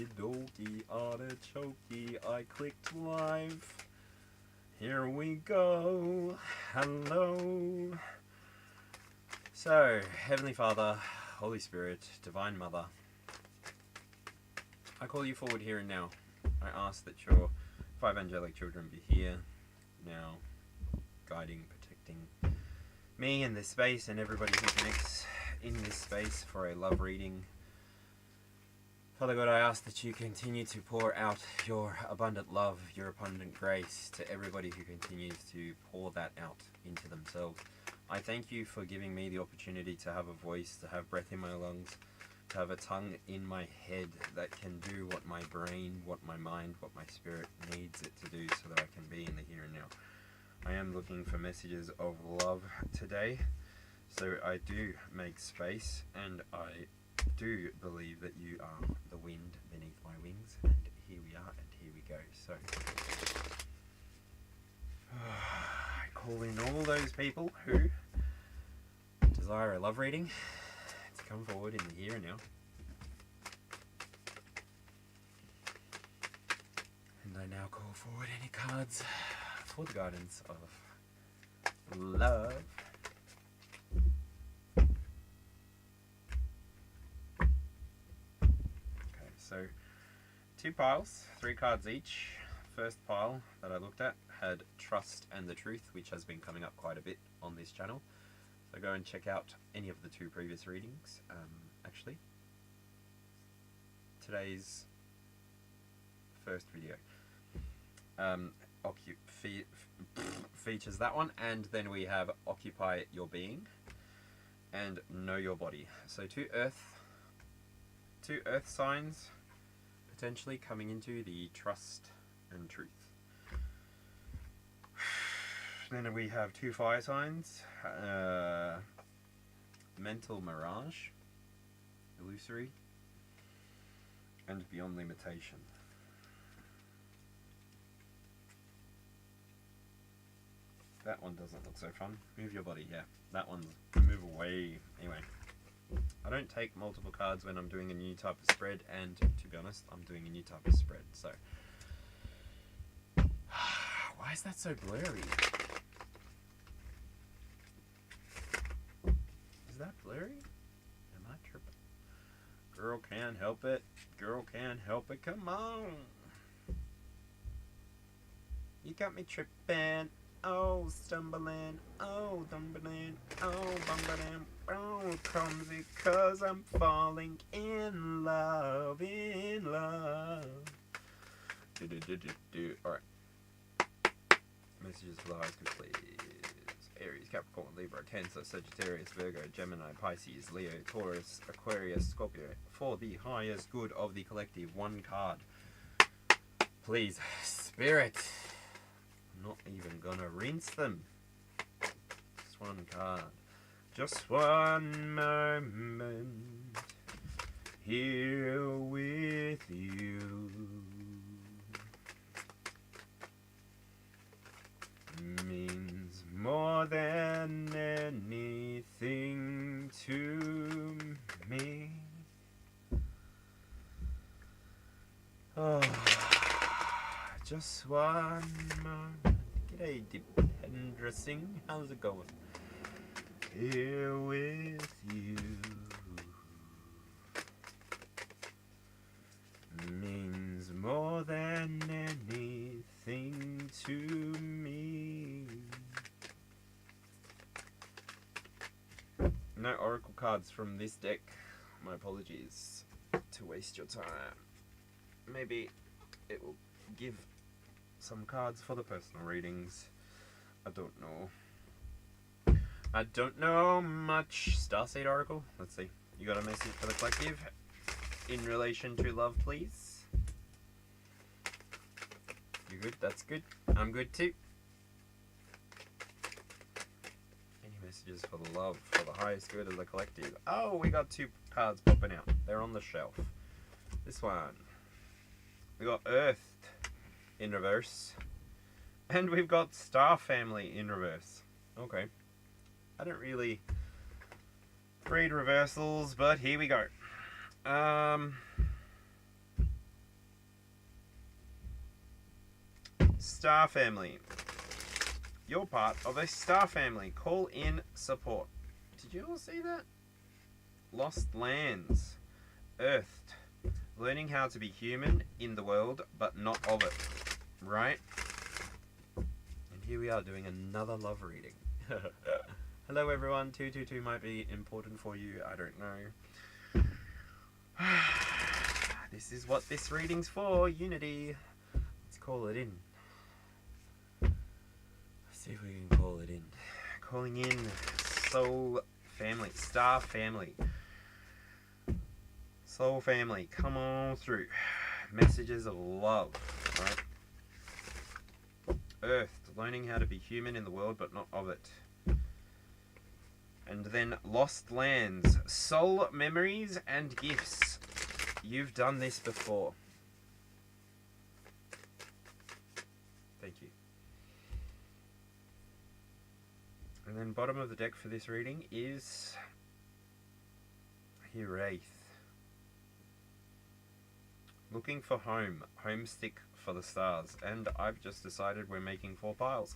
Okie dokie, artichokey, I clicked live. Here we go. Hello. So, Heavenly Father, Holy Spirit, Divine Mother, I call you forward here and now. I ask that your 5 angelic children be here now, guiding, protecting me in this space and everybody who connects in this space for a love reading. Father God, I ask that you continue to pour out your abundant love, your abundant grace to everybody who continues to pour that out into themselves. I thank you for giving me the opportunity to have a voice, to have breath in my lungs, to have a tongue in my head that can do what my brain, what my mind, what my spirit needs it to do so that I can be in the here and now. I am looking for messages of love today, so I do make space, and I do believe that you are the wind beneath my wings, and here we are, and here we go. So I call in all those people who desire a love reading to come forward in the here and now. And I now call forward any cards for the guidance of love. So 2 piles, 3 cards each. First pile that I looked at had Trust and the Truth, which has been coming up quite a bit on this channel. So go and check out any of the 2 previous readings. Actually, today's first video features that one, and then we have Occupy Your Being and Know Your Body. So 2 earth signs potentially coming into the Trust and Truth. Then we have 2 fire signs, Mental Mirage, Illusory, and Beyond Limitation. That one doesn't look so fun. Move your body, yeah. That one's move away. Anyway, I don't take multiple cards when I'm doing a new type of spread, and to be honest, I'm doing a new type of spread, so. Why is that so blurry? Is that blurry? Am I tripping? Girl can't help it. Girl can't help it. Come on. You got me tripping. Oh, stumbling, oh, dumbling, oh, bumbling, oh, clumsy, 'cause I'm falling in love, in love. Alright. Messages for the highest good, please. Aries, Capricorn, Libra, Cancer, Sagittarius, Virgo, Gemini, Pisces, Leo, Taurus, Aquarius, Scorpio. For the highest good of the collective, 1 card. Please, Spirit. Not even gonna rinse them. Just 1 card. Just 1 moment here with you means more than anything to me. Oh, just 1 moment. G'day, Dipendra Singh. How's it going? Here with you means more than anything to me. No oracle cards from this deck. My apologies to waste your time. Maybe it will give some cards for the personal readings. I don't know. I don't know much. Starseed Oracle. Let's see. You got a message for the collective in relation to love, please? You good? That's good. I'm good too. Any messages for the love, for the highest good of the collective? Oh, we got 2 cards popping out. They're on the shelf. This one. We got Earth in reverse, and we've got Star Family in reverse. Okay, I don't really read reversals, but here we go. star family. You're part of a star family. Call in support. Did you all see that? Lost lands. Earthed. Learning how to be human in the world, but not of it. Right? And here we are doing another love reading. Hello everyone. 222 might be important for you. I don't know. This is what this reading's for. Unity. Let's call it in. See if we can call it in. Calling in soul family, star family, soul family. Come on through. Messages of love, right? Earth, learning how to be human in the world but not of it. And then lost lands, soul memories and gifts. You've done this before. Thank you. And then bottom of the deck for this reading is Chariot. Looking for home. Homesick for the stars. And I've just decided we're making 4 piles.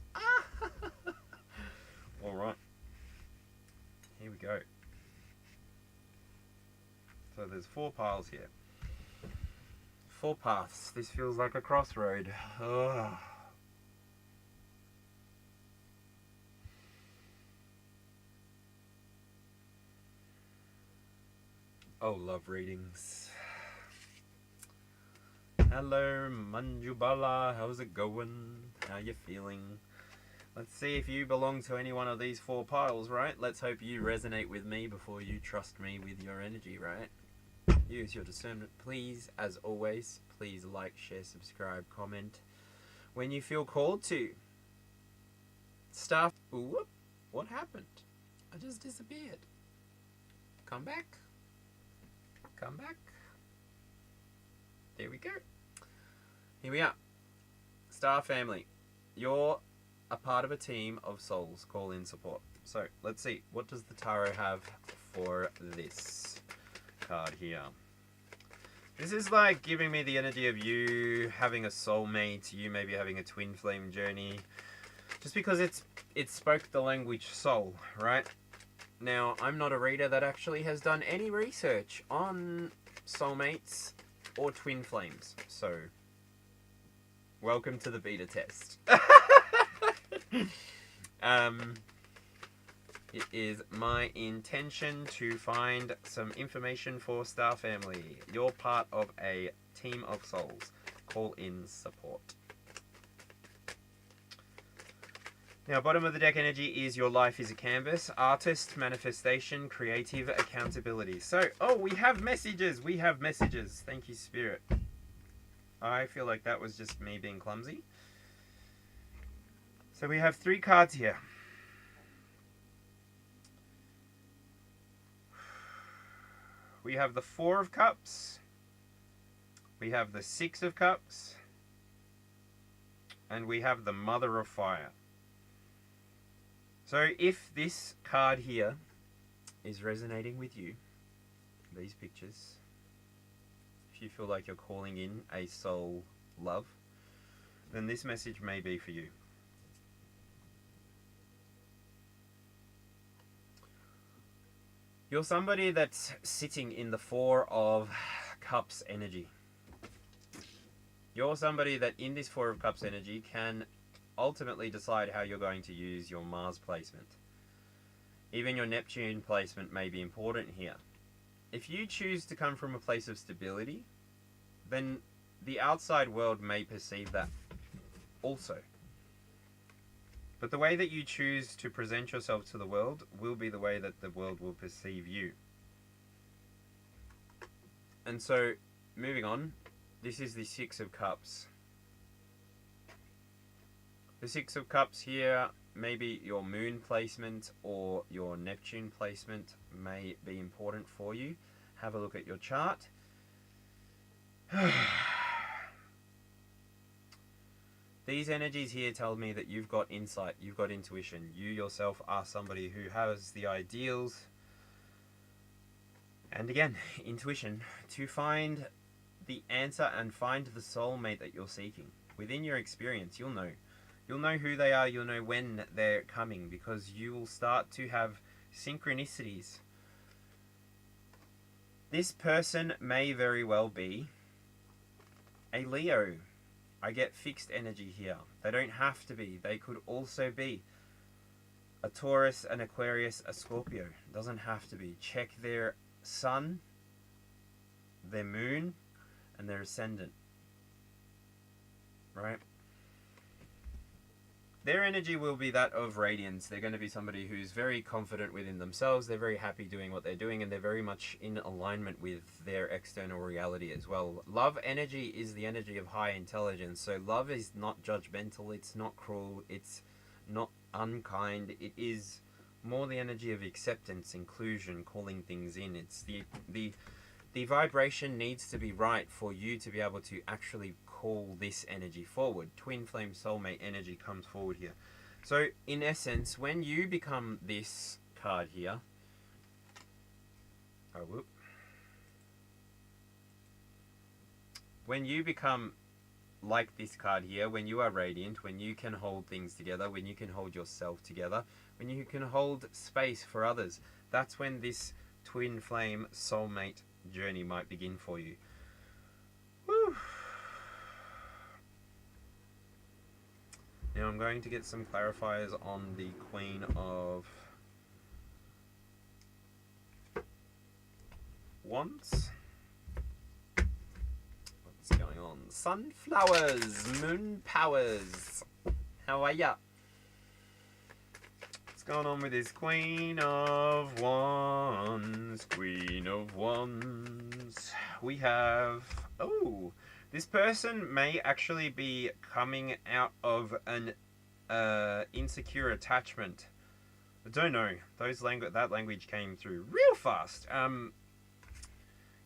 Alright. Here we go. So there's 4 piles here. 4 paths. This feels like a crossroad. Ugh. Oh, love readings. Hello, Manjubala. How's it going? How you feeling? Let's see if you belong to any one of these 4 piles, right? Let's hope you resonate with me before you trust me with your energy, right? Use your discernment, please. As always, please like, share, subscribe, comment when you feel called to. Stuff. Whoop. What happened? I just disappeared. Come back. Come back. There we go. Here we are. Star family. You're a part of a team of souls. Call in support. So, let's see. What does the tarot have for this card here? This is like giving me the energy of you having a soulmate, you maybe having a twin flame journey. Just because it spoke the language soul, right? Now, I'm not a reader that actually has done any research on soulmates or twin flames. So, welcome to the beta test. It is my intention to find some information for Star Family. You're part of a team of souls. Call in support. Now, bottom of the deck energy is your life is a canvas. Artist, manifestation, creative, accountability. So, oh, we have messages. We have messages. Thank you, Spirit. I feel like that was just me being clumsy. So we have 3 cards here. We have the 4 of Cups. We have the 6 of Cups. And we have the Mother of Fire. So if this card here is resonating with you, these pictures, if you feel like you're calling in a soul love, then this message may be for you. You're somebody that's sitting in the 4 of Cups energy. You're somebody that in this 4 of Cups energy can ultimately decide how you're going to use your Mars placement. Even your Neptune placement may be important here. If you choose to come from a place of stability, then the outside world may perceive that also. But the way that you choose to present yourself to the world will be the way that the world will perceive you. And so, moving on, this is the 6 of Cups. The 6 of Cups here, maybe your Moon placement or your Neptune placement may be important for you. Have a look at your chart. These energies here tell me that you've got insight, you've got intuition. You yourself are somebody who has the ideals. And again, intuition to find the answer and find the soulmate that you're seeking. within your experience, you'll know. You'll know who they are, you'll know when they're coming, because you will start to have synchronicities. This person may very well be a Leo. I get fixed energy here. They don't have to be. They could also be a Taurus, an Aquarius, a Scorpio. Doesn't have to be. Check their sun, their moon, and their ascendant. Right? Their energy will be that of radiance. They're going to be somebody who's very confident within themselves. They're very happy doing what they're doing, and they're very much in alignment with their external reality as well. Love energy is the energy of high intelligence. So love is not judgmental. It's not cruel. It's not unkind. It is more the energy of acceptance, inclusion, calling things in. It's the vibration needs to be right for you to be able to actually call this energy forward. Twin flame soulmate energy comes forward here. So in essence, when you become this card here, when you become like this card here, when you are radiant, when you can hold things together, when you can hold yourself together, when you can hold space for others, that's when this twin flame soulmate journey might begin for you. Woo. Now I'm going to get some clarifiers on the Queen of Wands. What's going on? Sunflowers, moon powers. How are ya? What's going on with this Queen of Wands? Queen of Wands. We have... oh... this person may actually be coming out of an insecure attachment. I don't know. That language came through real fast.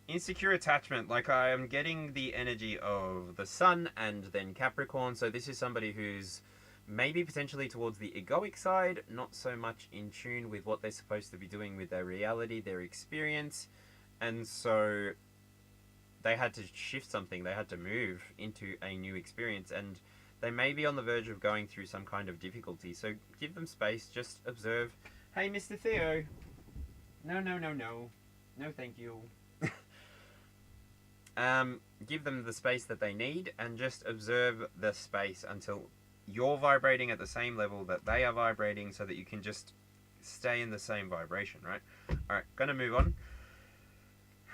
Insecure attachment. Like, I am getting the energy of the Sun and then Capricorn. So this is somebody who's maybe potentially towards the egoic side, not so much in tune with what they're supposed to be doing with their reality, their experience, and so they had to shift something. They had to move into a new experience, and they may be on the verge of going through some kind of difficulty. So give them space. Just observe. Hey, Mr. Theo. No. No, thank you. Give them the space that they need, and just observe the space until you're vibrating at the same level that they are vibrating, so that you can just stay in the same vibration, right? Alright, gonna move on.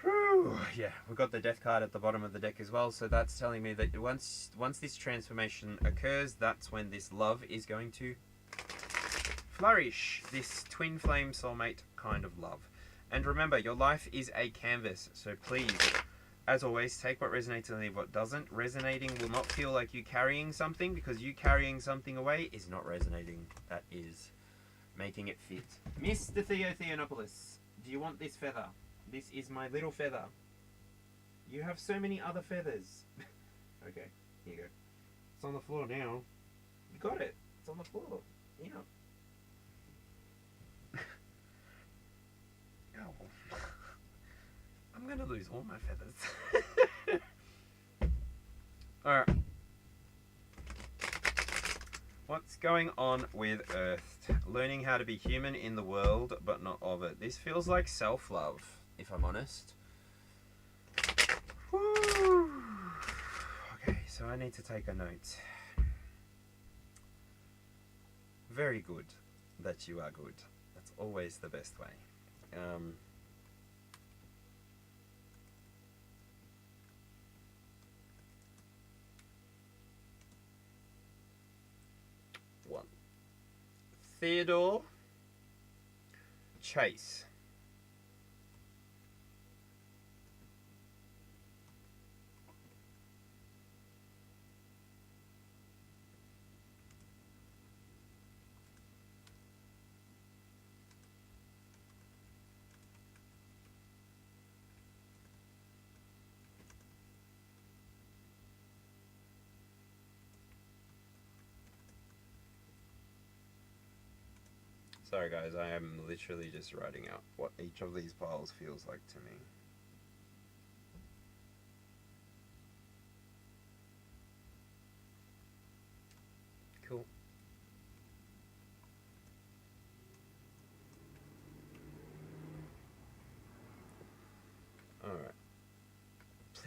Whew, yeah, we've got the death card at the bottom of the deck as well, so that's telling me that once this transformation occurs, that's when this love is going to flourish. This twin flame soulmate kind of love. And remember, your life is a canvas, so please, as always, take what resonates and leave what doesn't. Resonating will not feel like you carrying something, because you carrying something away is not resonating. That is making it fit. Mr. Theonopoulos, do you want this feather? This is my little feather. You have so many other feathers. Okay, here you go. It's on the floor now. You got it. It's on the floor. Yeah. Oh. I'm gonna lose all my feathers. Alright. What's going on with Earth? Learning how to be human in the world, but not of it. This feels like self-love, if I'm honest. Woo. Okay, so I need to take a note. Very good that you are good. That's always the best way. One. Theodore Chase. Sorry guys, I am literally just writing out what each of these piles feels like to me.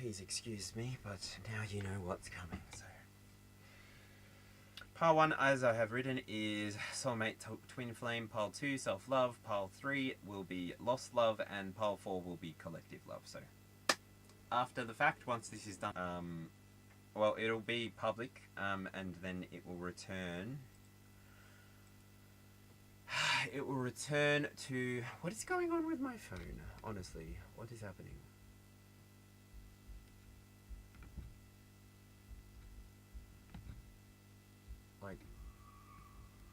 please excuse me, but now you know what's coming. So, pile 1, as I have written, is Soulmate Twin Flame. Pile 2, Self-Love. Pile 3 will be Lost Love, and Pile 4 will be Collective Love. So, after the fact, once this is done, well, it'll be public, and then it will return. It will return to... What is going on with my phone? Honestly, what is happening? Like,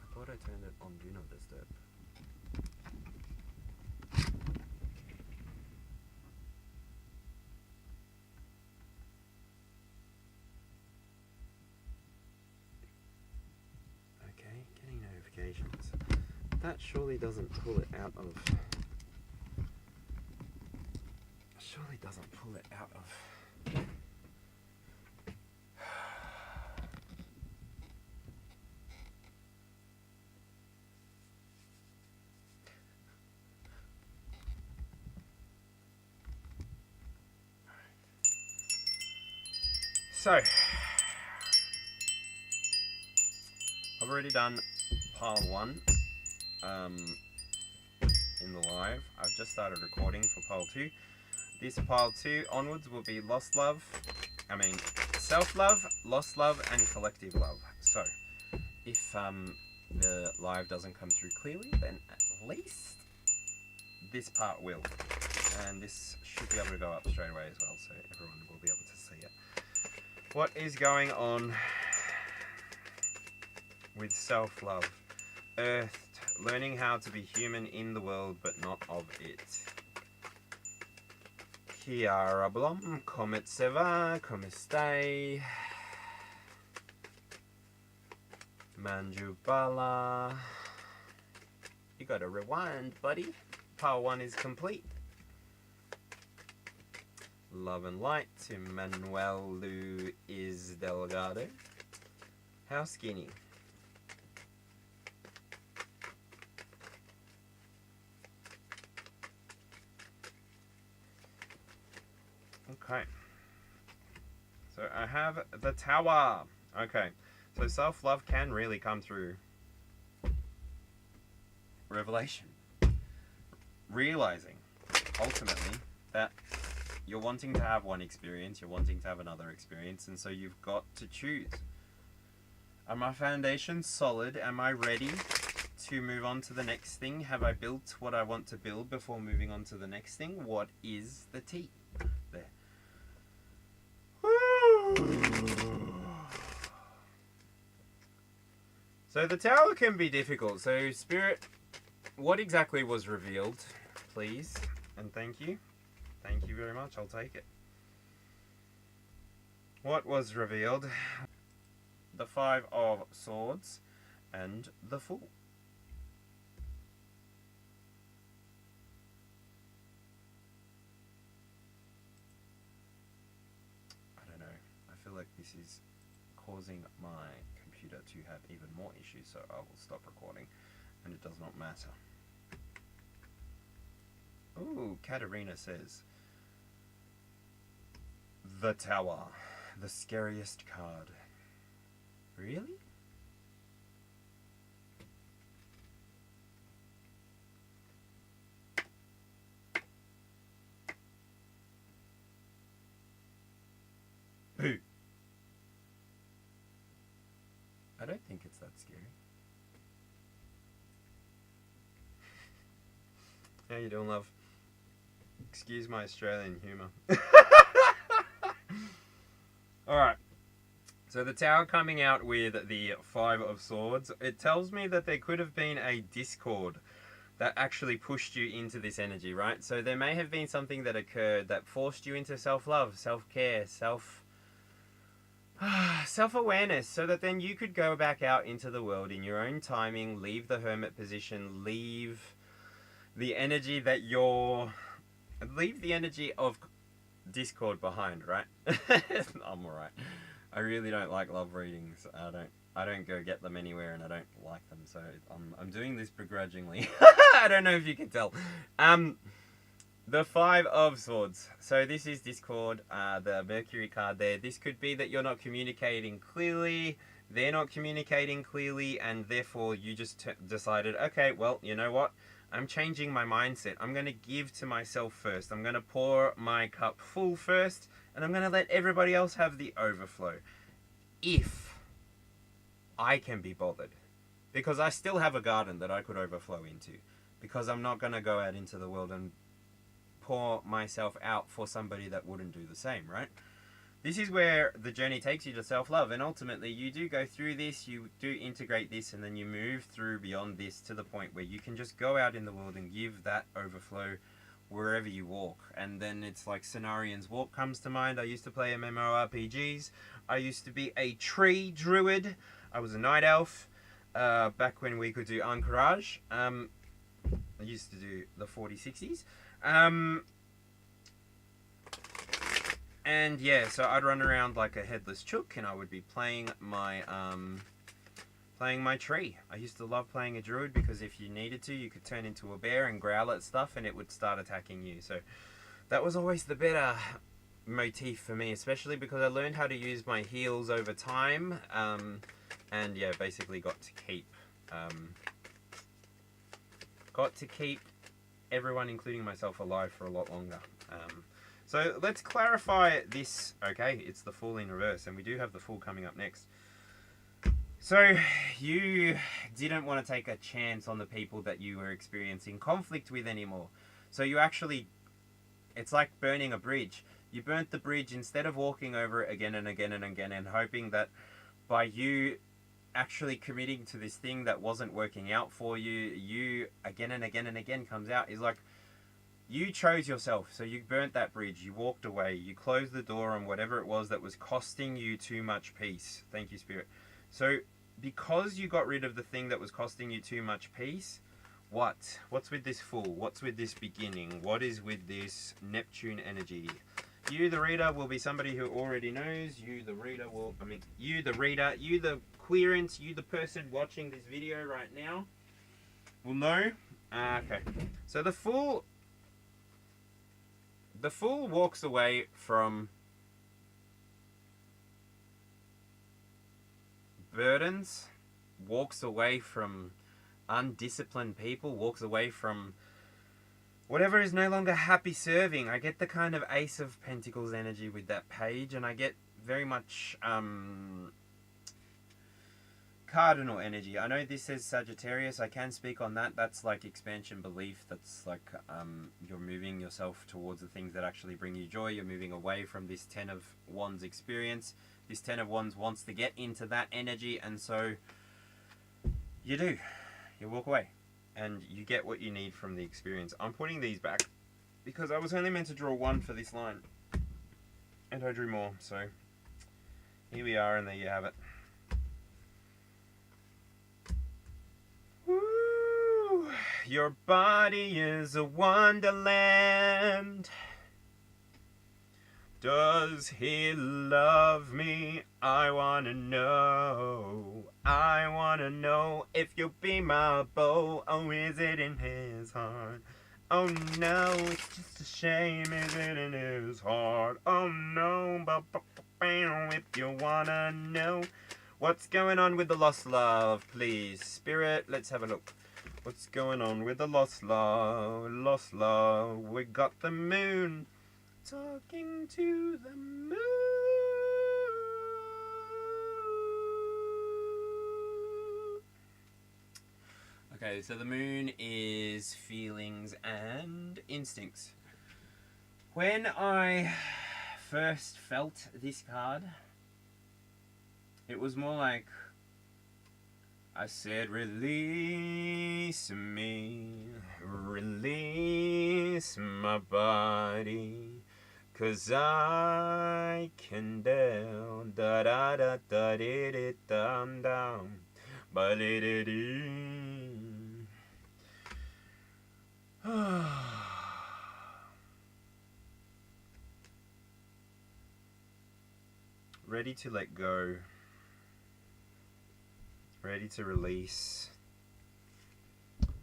I thought I turned it on Do Not Disturb. Okay, getting notifications. That surely doesn't pull it out of... Surely doesn't pull it out of... So, I've already done pile 1 in the live. I've just started recording for pile 2. This pile 2 onwards will be self-love, lost love, and collective love. So, if the live doesn't come through clearly, then at least this part will. And this should be able to go up straight away as well, so everyone will be able to see it. What is going on with self-love? Earthed, learning how to be human in the world but not of it. Chiara Blom, come se va, come stai? Manjubala. You gotta rewind, buddy. Pile 1 is complete. Love and light to Manuel Luis Delgado. How skinny? Okay. So I have the Tower. Okay. So self-love can really come through revelation. Realizing, ultimately, that you're wanting to have one experience, you're wanting to have another experience, and so you've got to choose. Are my foundations solid? Am I ready to move on to the next thing? Have I built what I want to build before moving on to the next thing? What is the tea? There. So the Tower can be difficult. So Spirit, what exactly was revealed, please? And thank you. Thank you very much. I'll take it. What was revealed? The 5 of Swords and the Fool. I don't know. I feel like this is causing my computer to have even more issues, so I will stop recording, and it does not matter. Ooh, Katerina says, the Tower, the scariest card. Really? Boo. I don't think it's that scary. How you doing, love? Excuse my Australian humour. Alright. So the Tower coming out with the 5 of Swords. It tells me that there could have been a discord that actually pushed you into this energy, right? So there may have been something that occurred that forced you into self-love, self-care, self-awareness, so that then you could go back out into the world in your own timing, leave the hermit position, leave the energy that leave the energy of discord behind, right? I'm alright. I really don't like love readings. I don't go get them anywhere, and I don't like them, so I'm doing this begrudgingly. I don't know if you can tell. The Five of Swords. So this is Discord, the Mercury card there. This could be that you're not communicating clearly, they're not communicating clearly, and therefore you just decided, okay, well, you know what? I'm changing my mindset. I'm going to give to myself first. I'm going to pour my cup full first, and I'm going to let everybody else have the overflow. If I can be bothered. Because I still have a garden that I could overflow into. Because I'm not going to go out into the world and pour myself out for somebody that wouldn't do the same, right? This is where the journey takes you to self-love, and ultimately you do go through this, you do integrate this, and then you move through beyond this to the point where you can just go out in the world and give that overflow wherever you walk. And then it's like Cenarian's Walk comes to mind. I used to play MMORPGs. I used to be a tree druid. I was a night elf back when we could do Anchorage. I used to do the 4060s. And yeah, so I'd run around like a headless chook, and I would be playing my tree. I used to love playing a druid because if you needed to, you could turn into a bear and growl at stuff, and it would start attacking you. So that was always the better motif for me, especially because I learned how to use my heals over time, and yeah, basically got to keep everyone, including myself, alive for a lot longer. So let's clarify this. Okay, it's the Fool in reverse, and we do have the Fool coming up next. So you didn't want to take a chance on the people that you were experiencing conflict with anymore. So you actually, it's like burning a bridge. You burnt the bridge instead of walking over it again and again and again and hoping that by you actually committing to this thing that wasn't working out for you, you again and again and again comes out, is like you chose yourself. So you burnt that bridge, you walked away, you closed the door on whatever it was that was costing you too much peace. Thank you, Spirit. So because you got rid of the thing that was costing you too much peace, what's with this Fool? What's with this beginning? What is with this Neptune energy? You, the reader, will be somebody who already knows. You, the reader, you, the querent, you, the person watching this video right now, will know. Okay. So the Fool walks away from burdens, walks away from undisciplined people, walks away from whatever is no longer happy serving. I get the kind of Ace of Pentacles energy with that page, and I get very much cardinal energy. I know this says Sagittarius. I can speak on that. That's like expansion belief. That's like you're moving yourself towards the things that actually bring you joy. You're moving away from this Ten of Wands experience. This Ten of Wands wants to get into that energy, and so you do. You walk away. And you get what you need from the experience. I'm putting these back because I was only meant to draw one for this line. And I drew more, so here we are, and there you have it. Woo! Your body is a wonderland. Does he love me? I wanna know. I wanna know if you'll be my beau. Oh, is it in his heart? Oh no, it's just a shame, is it in his heart? Oh no, if you wanna know what's going on with the lost love, please. Spirit, let's have a look. What's going on with the lost love? Lost love, we got the moon. Talking to the moon. Okay, so the moon is feelings and instincts. When I first felt this card, it was more like I said, release me, release my body. 'Cause I can down, da da da da da da down down, ba da da da. Ready to let go. Ready to release.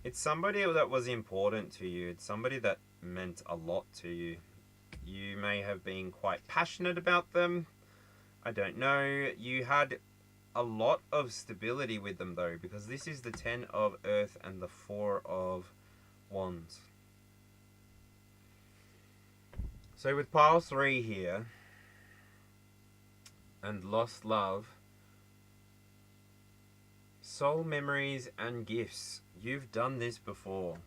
It's somebody that was important to you. It's somebody that meant a lot to you. You may have been quite passionate about them. I don't know. You had a lot of stability with them though, because this is the 10 of Earth and the 4 of Wands. So with pile 3 here, and lost love, soul memories and gifts. You've done this before.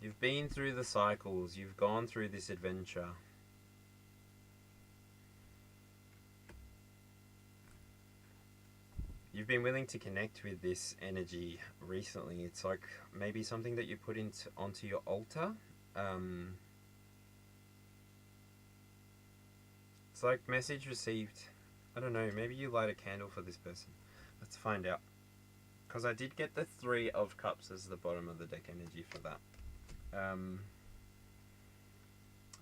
You've been through the cycles. You've gone through this adventure. You've been willing to connect with this energy recently. It's like maybe something that you put onto your altar. It's like message received. I don't know, maybe you light a candle for this person. Let's find out. Because I did get the 3 of Cups as the bottom of the deck energy for that.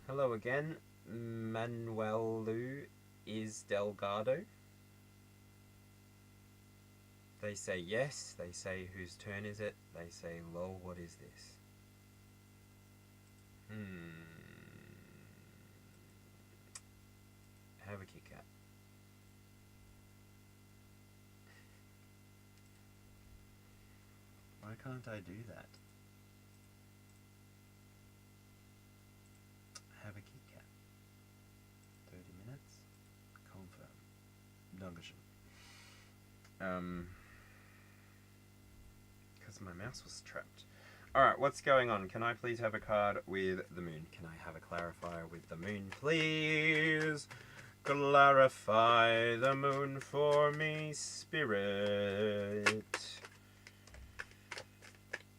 Hello again. Manuelu is Delgado. They say yes. They say whose turn is it? They say lol, what is this? Have a Kit Kat. Why can't I do that? Have a Kit Kat. 30 minutes. Confirm. Dankeschön. Because my mouse was trapped. Alright, what's going on? Can I please have a card with the moon? Can I have a clarifier with the moon, please? Clarify the moon for me, spirit.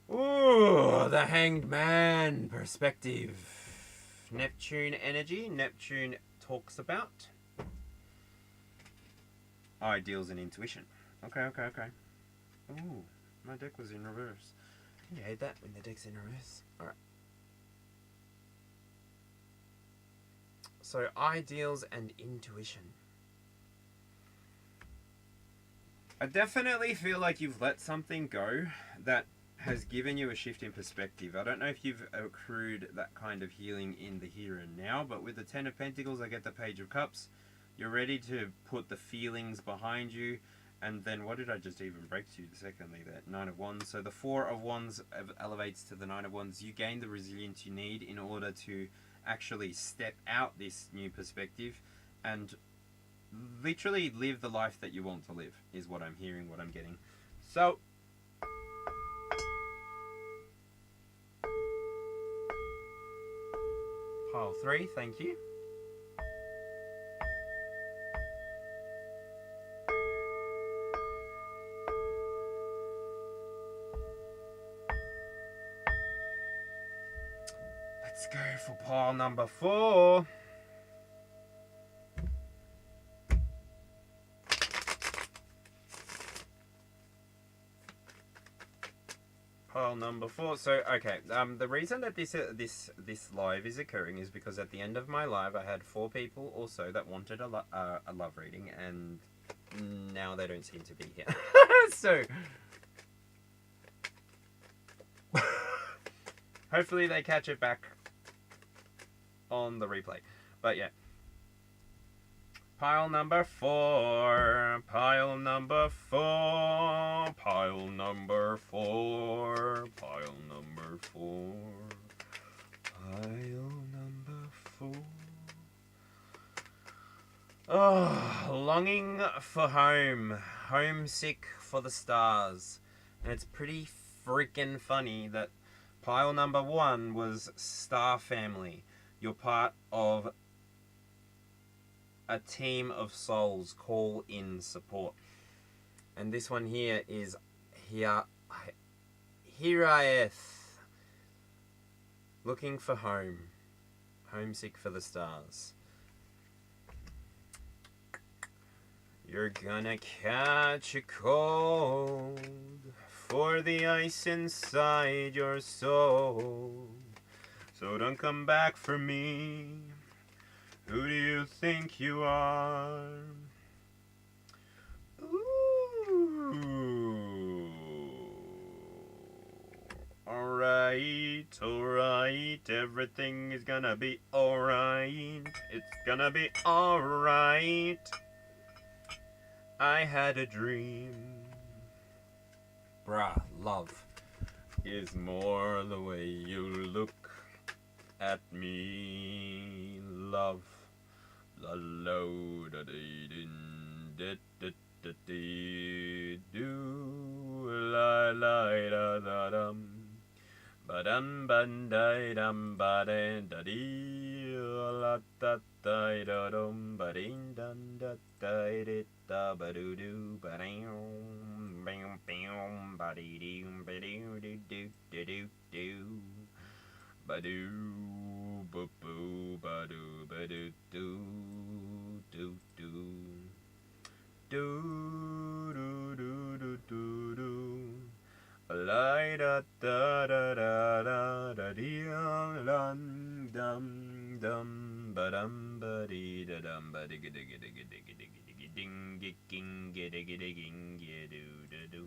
Ooh, the Hanged Man perspective. Neptune energy. Neptune talks about ideals and intuition. Okay. Ooh, my deck was in reverse. You hate that when the deck's in reverse? Alright. So, ideals and intuition. I definitely feel like you've let something go that has given you a shift in perspective. I don't know if you've accrued that kind of healing in the here and now, but with the 10 of Pentacles, I get the Page of Cups. You're ready to put the feelings behind you. And then what did I just even break to you secondly? That 9 of Wands. So the 4 of Wands elevates to the 9 of Wands. You gain the resilience you need in order to actually step out this new perspective and literally live the life that you want to live, is what I'm hearing, what I'm getting. So pile 3, thank you. Let's go for pile number 4. Pile number 4. So, okay, the reason that this live is occurring is because at the end of my live, I had 4 people also that wanted a love reading, and now they don't seem to be here. So, hopefully they catch it back on the replay. But yeah. Pile number 4. Pile number 4. Pile number 4. Pile number 4. Pile number 4. Oh, longing for home. Homesick for the stars. And it's pretty freaking funny that pile number 1 was Star Family. You're part of a team of souls, call in support. And this one here is Hiraeth, looking for home, homesick for the stars. You're gonna catch a cold for the ice inside your soul. So don't come back for me. Who do you think you are? Ooh. Alright, everything is gonna be alright. It's gonna be alright. I had a dream. Bruh, love is more the way you look at me. Love. La lo da dee din dit dit dit dee do la la da da dum ba dum ban da dum ba da dee la da da da dum ba ding dun da da dit da ba do do ba ding bam bam ba dee dee ba doo do do do do ba do boo boo ba do ba do do do do do do do do do do la da da da da da da dee dum dum dum ba dum ba dee da dum ba digga digga digga digga digga digga ding ging digga digga do do do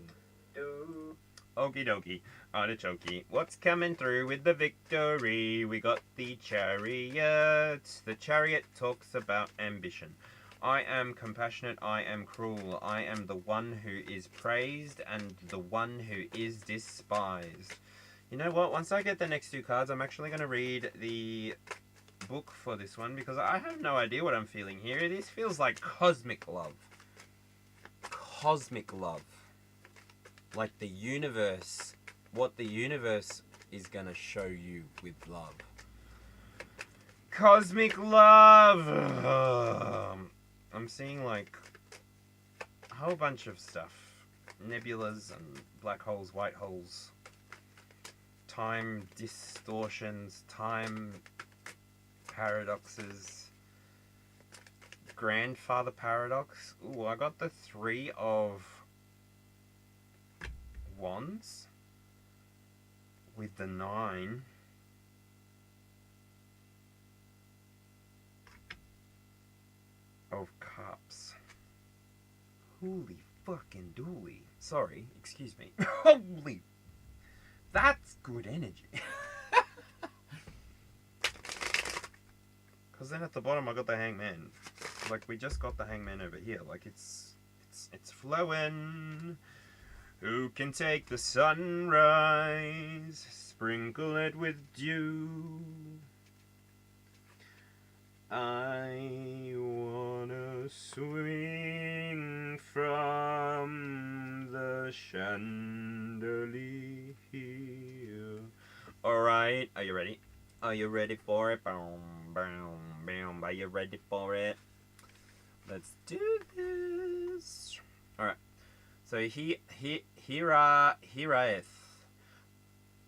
do. Okie dokie, artichoke. What's coming through with the victory? We got the Chariot. The Chariot talks about ambition. I am compassionate, I am cruel. I am the one who is praised and the one who is despised. You know what? Once I get the next two cards, I'm actually going to read the book for this one because I have no idea what I'm feeling here. This feels like cosmic love. Cosmic love. Like the universe, what the universe is going to show you with love. Cosmic love! I'm seeing like a whole bunch of stuff. Nebulas and black holes, white holes. Time distortions, time paradoxes. Grandfather paradox. Ooh, I got the 3 of Wands with the 9 of Cups. Holy fucking dooly. Sorry, excuse me. Holy. That's good energy. Because then at the bottom I got the Hangman. Like we just got the Hangman over here. Like it's flowing. Who can take the sunrise, sprinkle it with dew? I wanna swing from the chandelier. Alright, are you ready? Are you ready for it? Boom, boom, boom. Are you ready for it? Let's do this. Alright. So Hiraeth,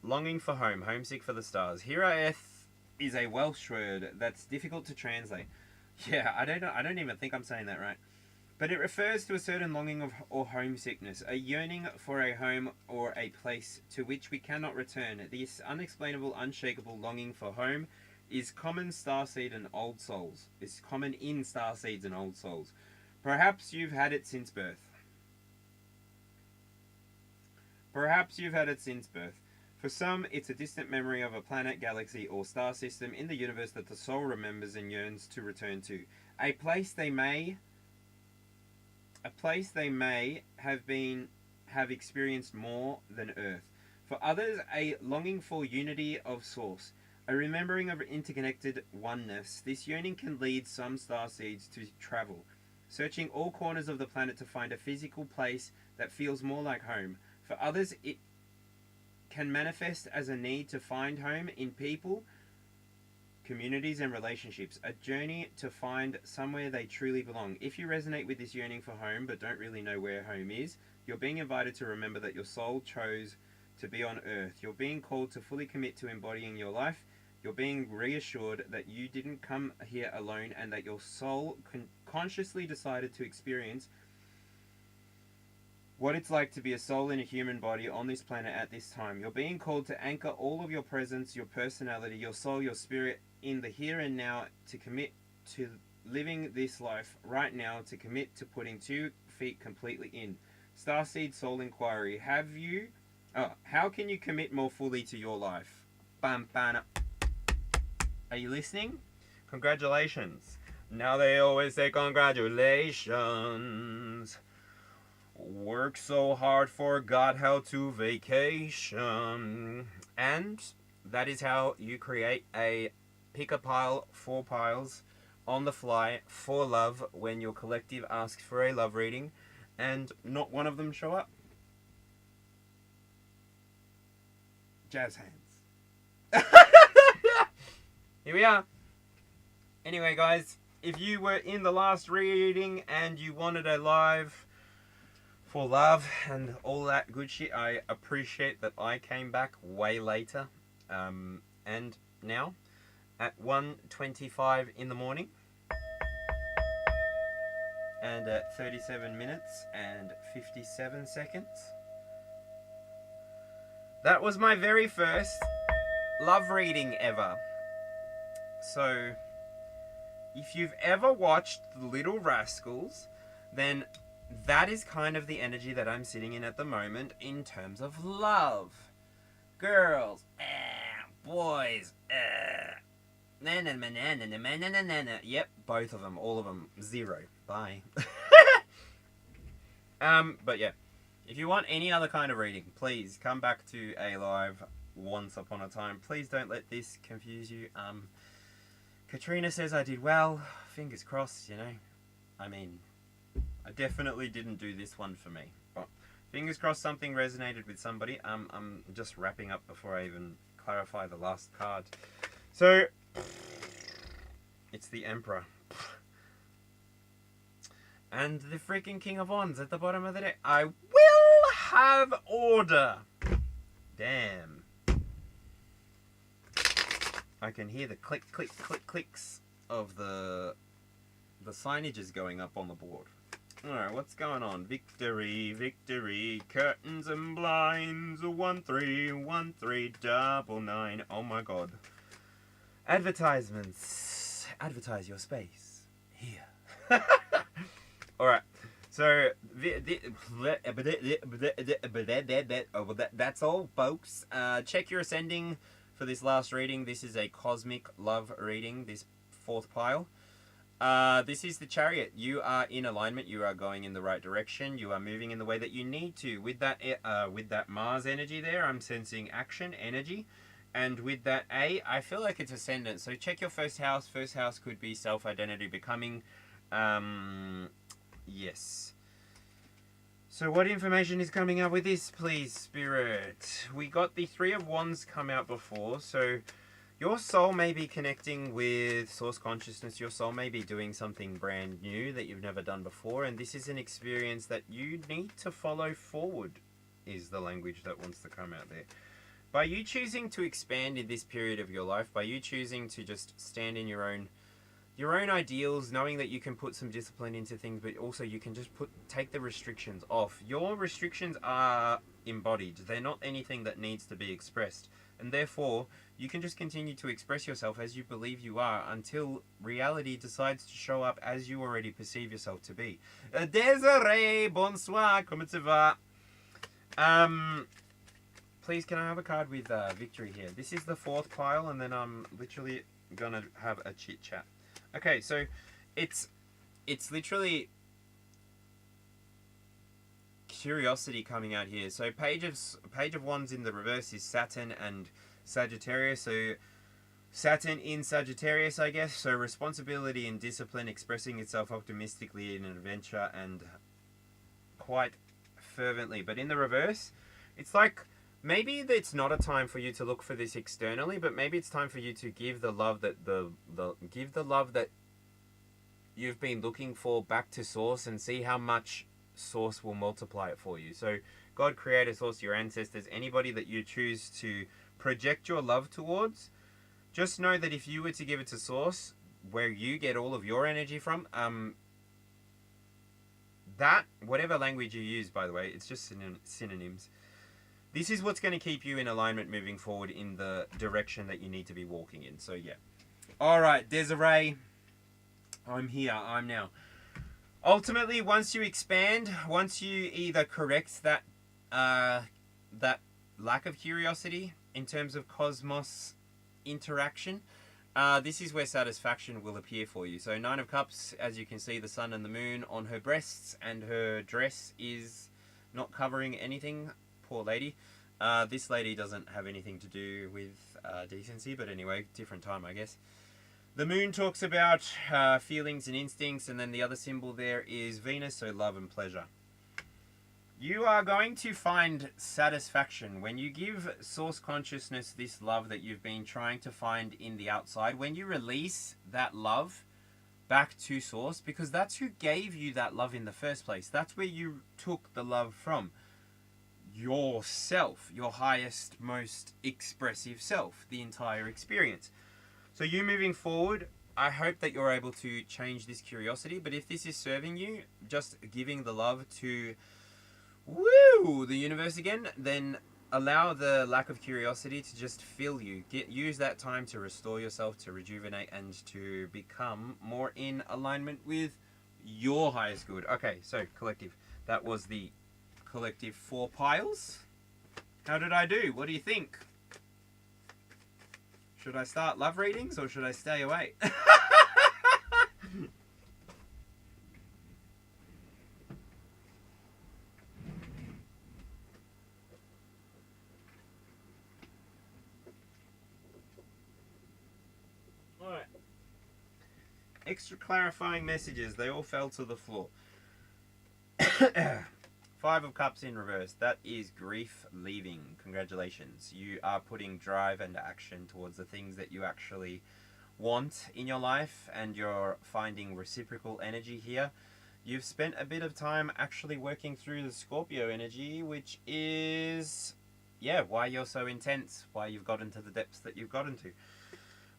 longing for home, homesick for the stars. Hiraeth is a Welsh word that's difficult to translate. Yeah, I don't even think I'm saying that right. But it refers to a certain longing of or homesickness, a yearning for a home or a place to which we cannot return. This unexplainable, unshakable longing for home is common starseed and old souls. It's common in starseeds and old souls. Perhaps you've had it since birth. Perhaps you've had it since birth. For some, it's a distant memory of a planet, galaxy, or star system in the universe that the soul remembers and yearns to return to. A place they may have experienced more than Earth. For others, a longing for unity of source, a remembering of interconnected oneness. This yearning can lead some starseeds to travel, searching all corners of the planet to find a physical place that feels more like home. For others, it can manifest as a need to find home in people, communities, and relationships, a journey to find somewhere they truly belong. If you resonate with this yearning for home but don't really know where home is, you're being invited to remember that your soul chose to be on Earth. You're being called to fully commit to embodying your life. You're being reassured that you didn't come here alone and that your soul consciously decided to experience what it's like to be a soul in a human body on this planet at this time. You're being called to anchor all of your presence, your personality, your soul, your spirit in the here and now, to commit to living this life right now, to commit to putting 2 feet completely in. Starseed Soul Inquiry. How can you commit more fully to your life? Bam, bam. Are you listening? Congratulations. Now they always say congratulations. Work so hard, forgot how to vacation. And that is how you create a pick a pile, 4 piles on the fly for love when your collective asks for a love reading and not one of them show up. Jazz hands. Here we are. Anyway, guys, if you were in the last reading and you wanted a live for love and all that good shit, I appreciate that I came back way later. And now, at 1:25 in the morning, and at 37 minutes and 57 seconds, that was my very first love reading ever. So, if you've ever watched The Little Rascals, then that is kind of the energy that I'm sitting in at the moment in terms of love. Girls, boys, yep, both of them, all of them, 0. Bye. But yeah, if you want any other kind of reading, please come back to a live once upon a time. Please don't let this confuse you. Katrina says I did well. Fingers crossed, you know. I mean, I definitely didn't do this one for me. But fingers crossed something resonated with somebody. I'm just wrapping up before I even clarify the last card. So, it's the Emperor. And the freaking King of Wands at the bottom of the deck. I will have order. Damn. I can hear the click, click, click, clicks of the signages going up on the board. Alright, what's going on? Victory, victory, curtains and blinds, 131399. Oh my god. Advertisements. Advertise your space. Here. Alright, so that's all, folks. Check your ascending for this last reading. This is a cosmic love reading, this 4th pile. This is the Chariot. You are in alignment. You are going in the right direction. You are moving in the way that you need to. With that Mars energy there, I'm sensing action energy. And with that I feel like it's ascendant. So check your first house. First house could be self-identity, becoming. Yes. So what information is coming up with this, please, Spirit? We got the 3 of Wands come out before. So your soul may be connecting with source consciousness. Your soul may be doing something brand new that you've never done before. And this is an experience that you need to follow forward, is the language that wants to come out there. By you choosing to expand in this period of your life, by you choosing to just stand in your own ideals, knowing that you can put some discipline into things, but also you can just take the restrictions off. Your restrictions are embodied. They're not anything that needs to be expressed. And therefore, you can just continue to express yourself as you believe you are until reality decides to show up as you already perceive yourself to be. Desiree, bonsoir, comment ça va? Please, can I have a card with victory here? This is the 4th pile, and then I'm literally gonna have a chit chat. Okay, so it's literally curiosity coming out here. So Page of Wands in the reverse is Saturn and Sagittarius. So Saturn in Sagittarius, I guess. So responsibility and discipline, expressing itself optimistically in an adventure and quite fervently. But in the reverse, it's like maybe it's not a time for you to look for this externally, but maybe it's time for you to give the love that give the love that you've been looking for back to source and see how much source will multiply it for you. So God, creator, source, your ancestors, anybody that you choose to project your love towards, just know that if you were to give it to source, where you get all of your energy from, that, whatever language you use, by the way, it's just synonyms. This is what's going to keep you in alignment moving forward in the direction that you need to be walking in. So, yeah. Alright, Desiree. I'm here. I'm now. Ultimately, once you expand, once you either correct that lack of curiosity in terms of cosmos interaction, This is where satisfaction will appear for you. So 9 of Cups, as you can see, the sun and the moon on her breasts, and her dress is not covering anything. Poor lady. This lady doesn't have anything to do with decency, but anyway, different time, I guess. The moon talks about feelings and instincts, and then the other symbol there is Venus, so love and pleasure. You are going to find satisfaction when you give source consciousness this love that you've been trying to find in the outside. When you release that love back to source, because that's who gave you that love in the first place. That's where you took the love from. Yourself, your highest, most expressive self, the entire experience. So you moving forward, I hope that you're able to change this curiosity. But if this is serving you, just giving the love to the universe again, then allow the lack of curiosity to just fill you. Use that time to restore yourself, to rejuvenate, and to become more in alignment with your highest good. Okay, so collective. That was the collective 4 piles. How did I do? What do you think? Should I start love readings or should I stay away? Alright. Extra clarifying messages. They all fell to the floor. 5 of Cups in reverse. That is grief leaving. Congratulations. You are putting drive and action towards the things that you actually want in your life, and you're finding reciprocal energy here. You've spent a bit of time actually working through the Scorpio energy, which is, why you're so intense, why you've gotten to the depths that you've gotten to.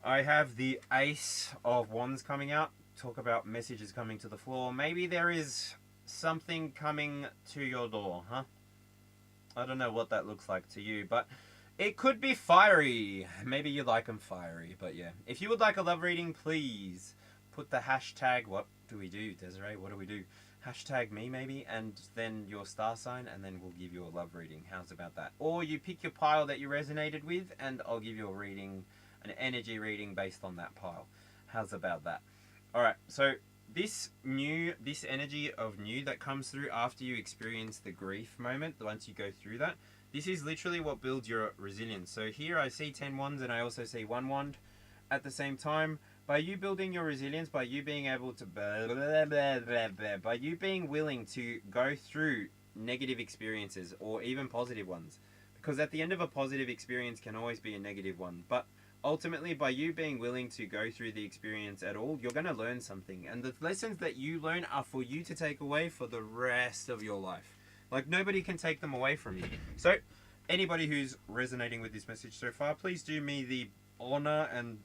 I have the Ace of Wands coming out. Talk about messages coming to the floor. Maybe there is something coming to your door, huh? I don't know what that looks like to you, but it could be fiery. Maybe you like them fiery, but yeah. If you would like a love reading, please put the hashtag, what do we do, Desiree? What do we do? Hashtag me, maybe, and then your star sign, and then we'll give you a love reading. How's about that? Or you pick your pile that you resonated with, and I'll give you a reading, an energy reading based on that pile. How's about that? Alright, so this energy of new that comes through after you experience the grief moment, once you go through that, this is literally what builds your resilience. So here I see 10 wands and I also see 1 wand at the same time. By you building your resilience, by you being able to by you being willing to go through negative experiences or even positive ones, because at the end of a positive experience can always be a negative one, but ultimately, by you being willing to go through the experience at all, you're going to learn something. And the lessons that you learn are for you to take away for the rest of your life. Like, nobody can take them away from you. So, anybody who's resonating with this message so far, please do me the honor and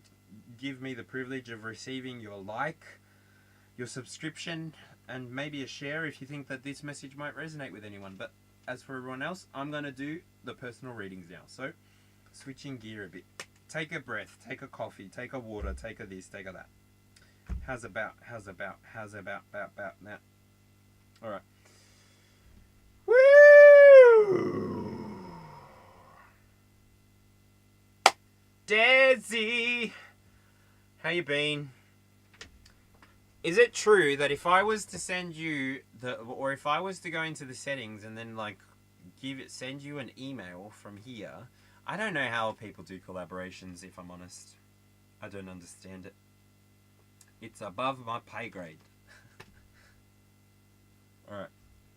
give me the privilege of receiving your like, your subscription, and maybe a share if you think that this message might resonate with anyone. But as for everyone else, I'm going to do the personal readings now. So, switching gear a bit. Take a breath, take a coffee, take a water, take a this, take a that. How's about now? Alright. Woo! Desi! How you been? Is it true that if I was to send you or if I was to go into the settings and then like send you an email from here, I don't know how people do collaborations, if I'm honest. I don't understand it. It's above my pay grade. Alright,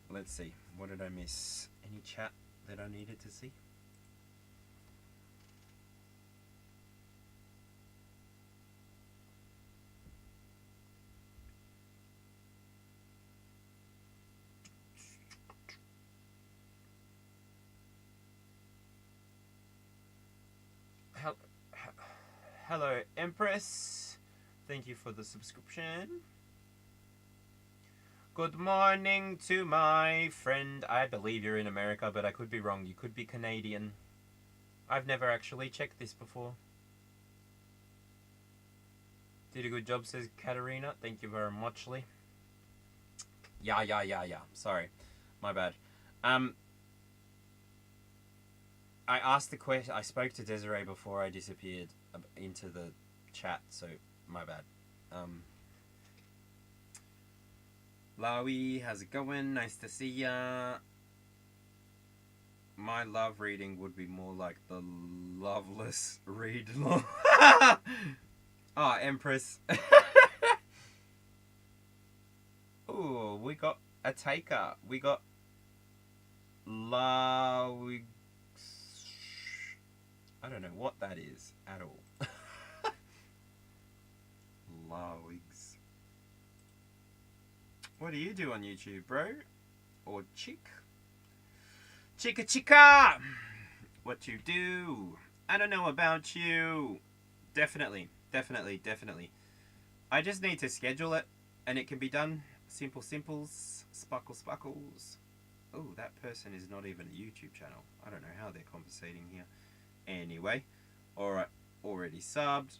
let's see. What did I miss? Any chat that I needed to see? Hello, Empress. Thank you for the subscription. Good morning to my friend. I believe you're in America, but I could be wrong. You could be Canadian. I've never actually checked this before. Did a good job, says Katarina. Thank you very much, Lee. Yeah. Sorry. My bad. I asked the question. I spoke to Desiree before I disappeared into the chat, so my bad. Lowi, how's it going? Nice to see ya. My love reading would be more like the loveless read. Oh, Empress. Ooh, we got a taker. We got Lowi. I don't know what that is at all. Lowigs. What do you do on YouTube, bro? Or chick? Chica chica! What you do? I don't know about you. Definitely. I just need to schedule it, and it can be done. Simple simples. Sparkles. Oh, that person is not even a YouTube channel. I don't know how they're conversating here. Anyway. Alright. Already subbed.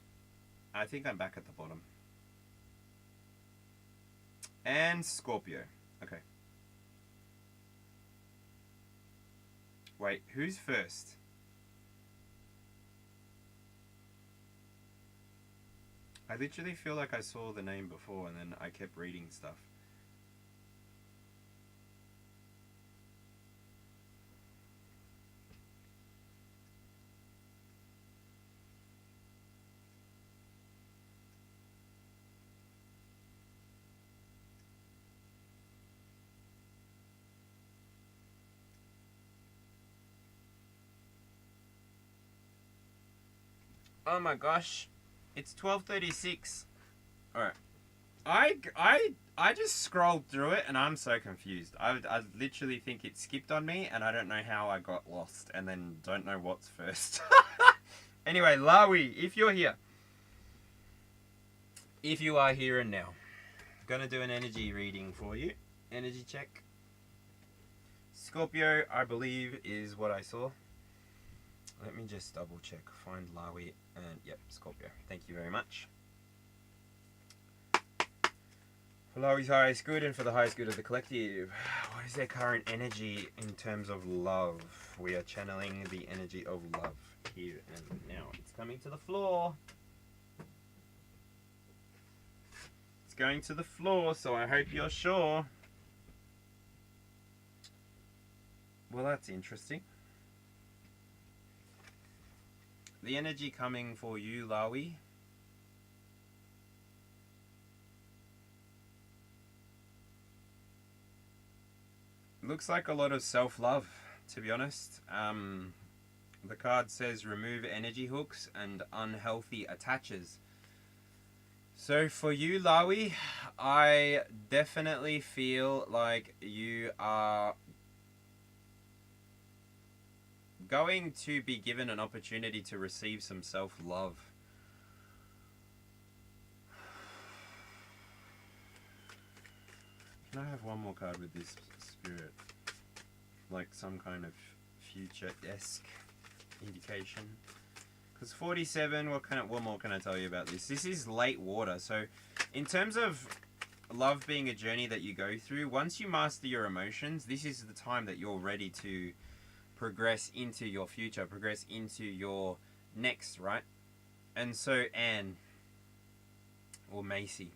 I think I'm back at the bottom. And Scorpio. Okay. Wait, who's first? I literally feel like I saw the name before and then I kept reading stuff. Oh my gosh, it's 12:36. All right, I just scrolled through it and I'm so confused. I literally think it skipped on me and I don't know how I got lost and then don't know what's first. Anyway, Lowi, if you're here, if you are here and now, I'm gonna do an energy reading for you. Energy check. Scorpio, I believe, is what I saw. Let me just double check. Find Lowi and yep, Scorpio. Thank you very much. For Lowi's highest good and for the highest good of the collective. What is their current energy in terms of love? We are channeling the energy of love here and now. It's coming to the floor. It's going to the floor, so I hope you're sure. Well, that's interesting. The energy coming for you, Lowi. Looks like a lot of self-love, to be honest. The card says remove energy hooks and unhealthy attaches. So for you, Lowi, I definitely feel like you are going to be given an opportunity to receive some self-love. Can I have one more card with this spirit? Like some kind of future-esque indication. Because 47, what more can I tell you about this? This is late water. So in terms of love being a journey that you go through, once you master your emotions, this is the time that you're ready to progress into your future, progress into your next, right? And so Anne or Macy,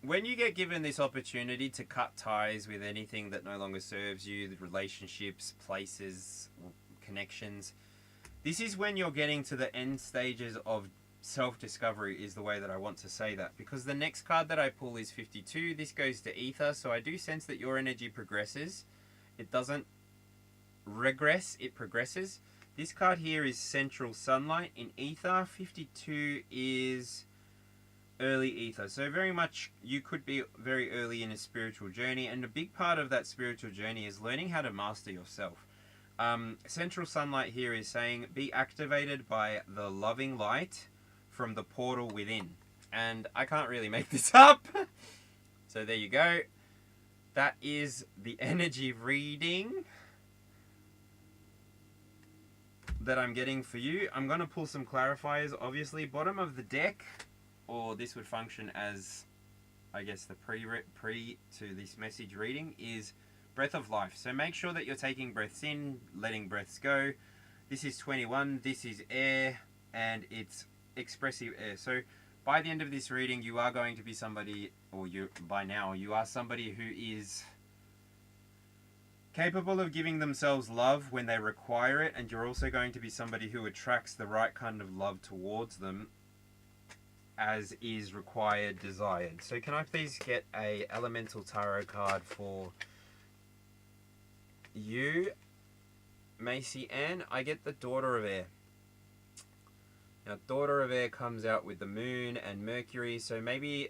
when you get given this opportunity to cut ties with anything that no longer serves you, the relationships, places, connections, this is when you're getting to the end stages of self-discovery, is the way that I want to say that. Because the next card that I pull is 52. This goes to ether, so I do sense that your energy progresses. It doesn't regress, it progresses. This card here is central sunlight in ether. 52 is early ether. So very much you could be very early in a spiritual journey, and a big part of that spiritual journey is learning how to master yourself. Central sunlight here is saying be activated by the loving light from the portal within. And I can't really make this up. So there you go. That is the energy reading that I'm getting for you. I'm going to pull some clarifiers, obviously. Bottom of the deck, or this would function as, I guess, the pre to this message reading, is breath of life. So make sure that you're taking breaths in, letting breaths go. This is 21. This is air. and it's expressive air. So by the end of this reading, you are going to be somebody, or by now, you are somebody who is capable of giving themselves love when they require it, and you're also going to be somebody who attracts the right kind of love towards them as is required, desired. So can I please get a elemental tarot card for you, Macy Ann? I get the Daughter of Air. Now, Daughter of Air comes out with the Moon and Mercury, so maybe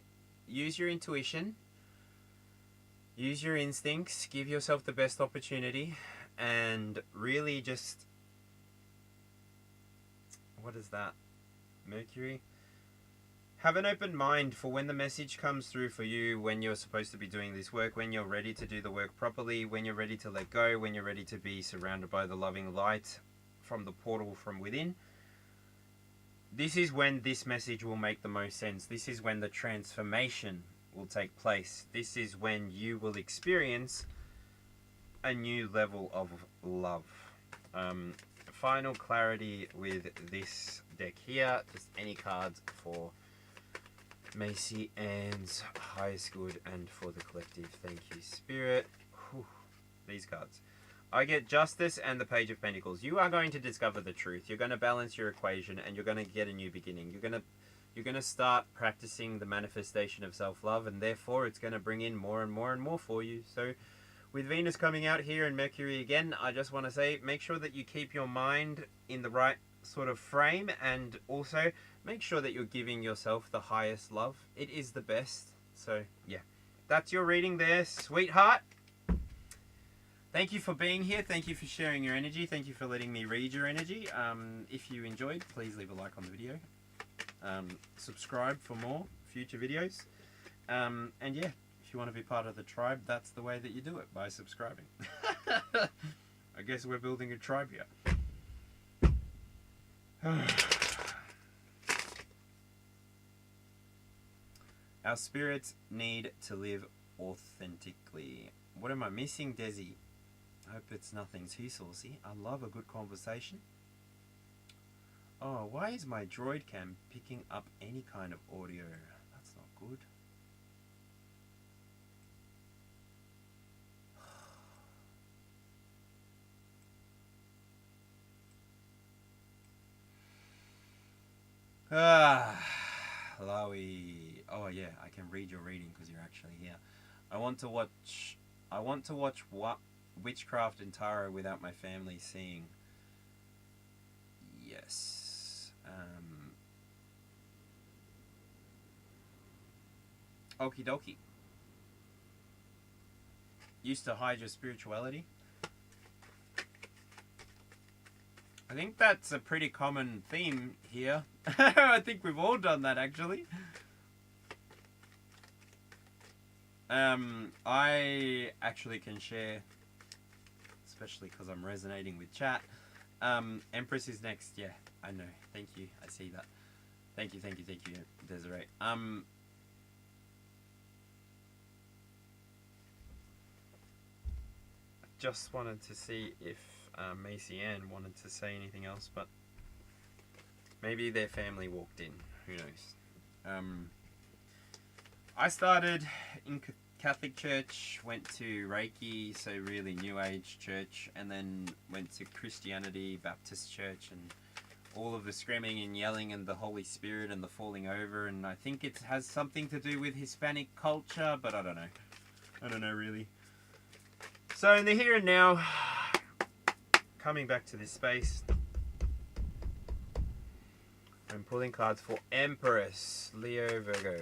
use your intuition, use your instincts, give yourself the best opportunity, and really just... What is that? Mercury? Have an open mind for when the message comes through for you, when you're supposed to be doing this work, when you're ready to do the work properly, when you're ready to let go, when you're ready to be surrounded by the loving light from the portal from within. This is when this message will make the most sense. This is when the transformation will take place. This is when you will experience a new level of love. Final clarity with this deck here. Just any cards for Macy Ann's highest good and for the collective. Thank you, Spirit. Whew. These cards. I get Justice and the Page of Pentacles. You are going to discover the truth. You're going to balance your equation, and you're going to get a new beginning. You're going to start practicing the manifestation of self-love, and therefore it's going to bring in more and more and more for you. So with Venus coming out here and Mercury again, I just want to say, make sure that you keep your mind in the right sort of frame, and also make sure that you're giving yourself the highest love. It is the best. So yeah, that's your reading there, sweetheart. Thank you for being here. Thank you for sharing your energy. Thank you for letting me read your energy. If you enjoyed, please leave a like on the video. Subscribe for more future videos. And yeah, if you want to be part of the tribe, that's the way that you do it, by subscribing. I guess we're building a tribe here. Our spirits need to live authentically. What am I missing, Desi? I hope it's nothing too saucy. I love a good conversation. Oh, why is my droid cam picking up any kind of audio? That's not good. Lowi. Oh yeah, I can read your reading because you're actually here. I want to watch what Witchcraft and Tarot without my family seeing. Yes. Okie dokie. Used to hide your spirituality. I think that's a pretty common theme here. I think we've all done that, actually. I actually can share, especially because I'm resonating with chat. Empress is next. Yeah, I know. Thank you. I see that. Thank you, Desiree. Just wanted to see if Macy Ann wanted to say anything else, but maybe their family walked in. Who knows? I started in Catholic church, went to Reiki, so really New Age church, and then went to Christianity, Baptist church, and all of the screaming and yelling and the Holy Spirit and the falling over, and I think it has something to do with Hispanic culture, but I don't know. I don't know really. So in the here and now, coming back to this space, I'm pulling cards for Empress, Leo, Virgo.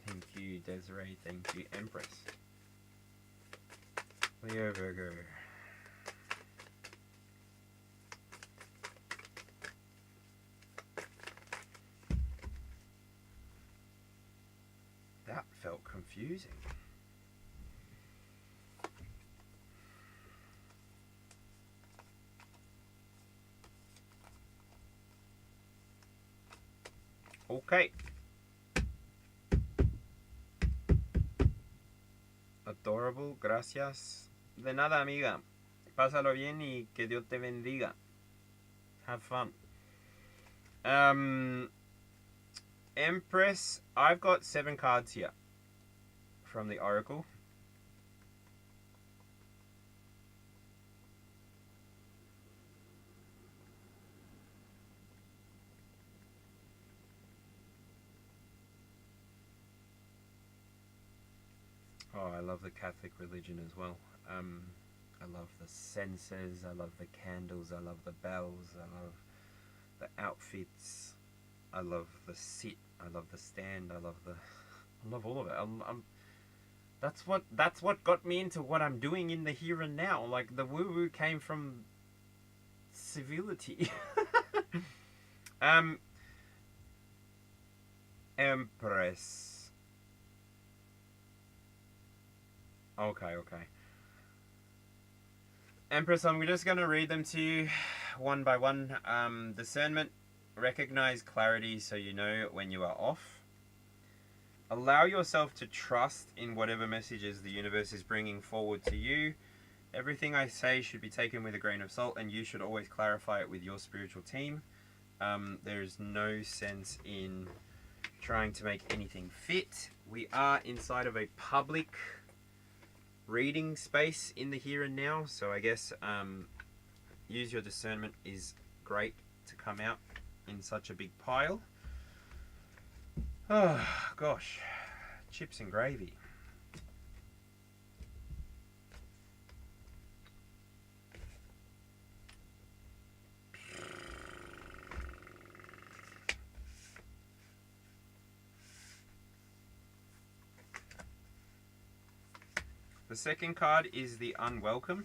Thank you, Desiree. Thank you, Empress. Leo, Virgo. That felt confusing. Okay. Adorable, gracias. De nada, amiga. Pásalo bien y que Dios te bendiga. Have fun. Empress, I've got 7 cards here from the Oracle. Oh, I love the Catholic religion as well. I love the censers, I love the candles, I love the bells, I love the outfits, I love the sit, I love the stand, I love all of it. That's what got me into what I'm doing in the here and now. Like, the woo-woo came from civility. Empress. Okay. Empress, I'm just going to read them to you one by one. Discernment. Recognize clarity so you know when you are off. Allow yourself to trust in whatever messages the universe is bringing forward to you. Everything I say should be taken with a grain of salt, and you should always clarify it with your spiritual team. There's no sense in trying to make anything fit. We are inside of a public reading space in the here and now, so I guess use your discernment is great to come out in such a big pile. Oh gosh, chips and gravy. The second card is the Unwelcome.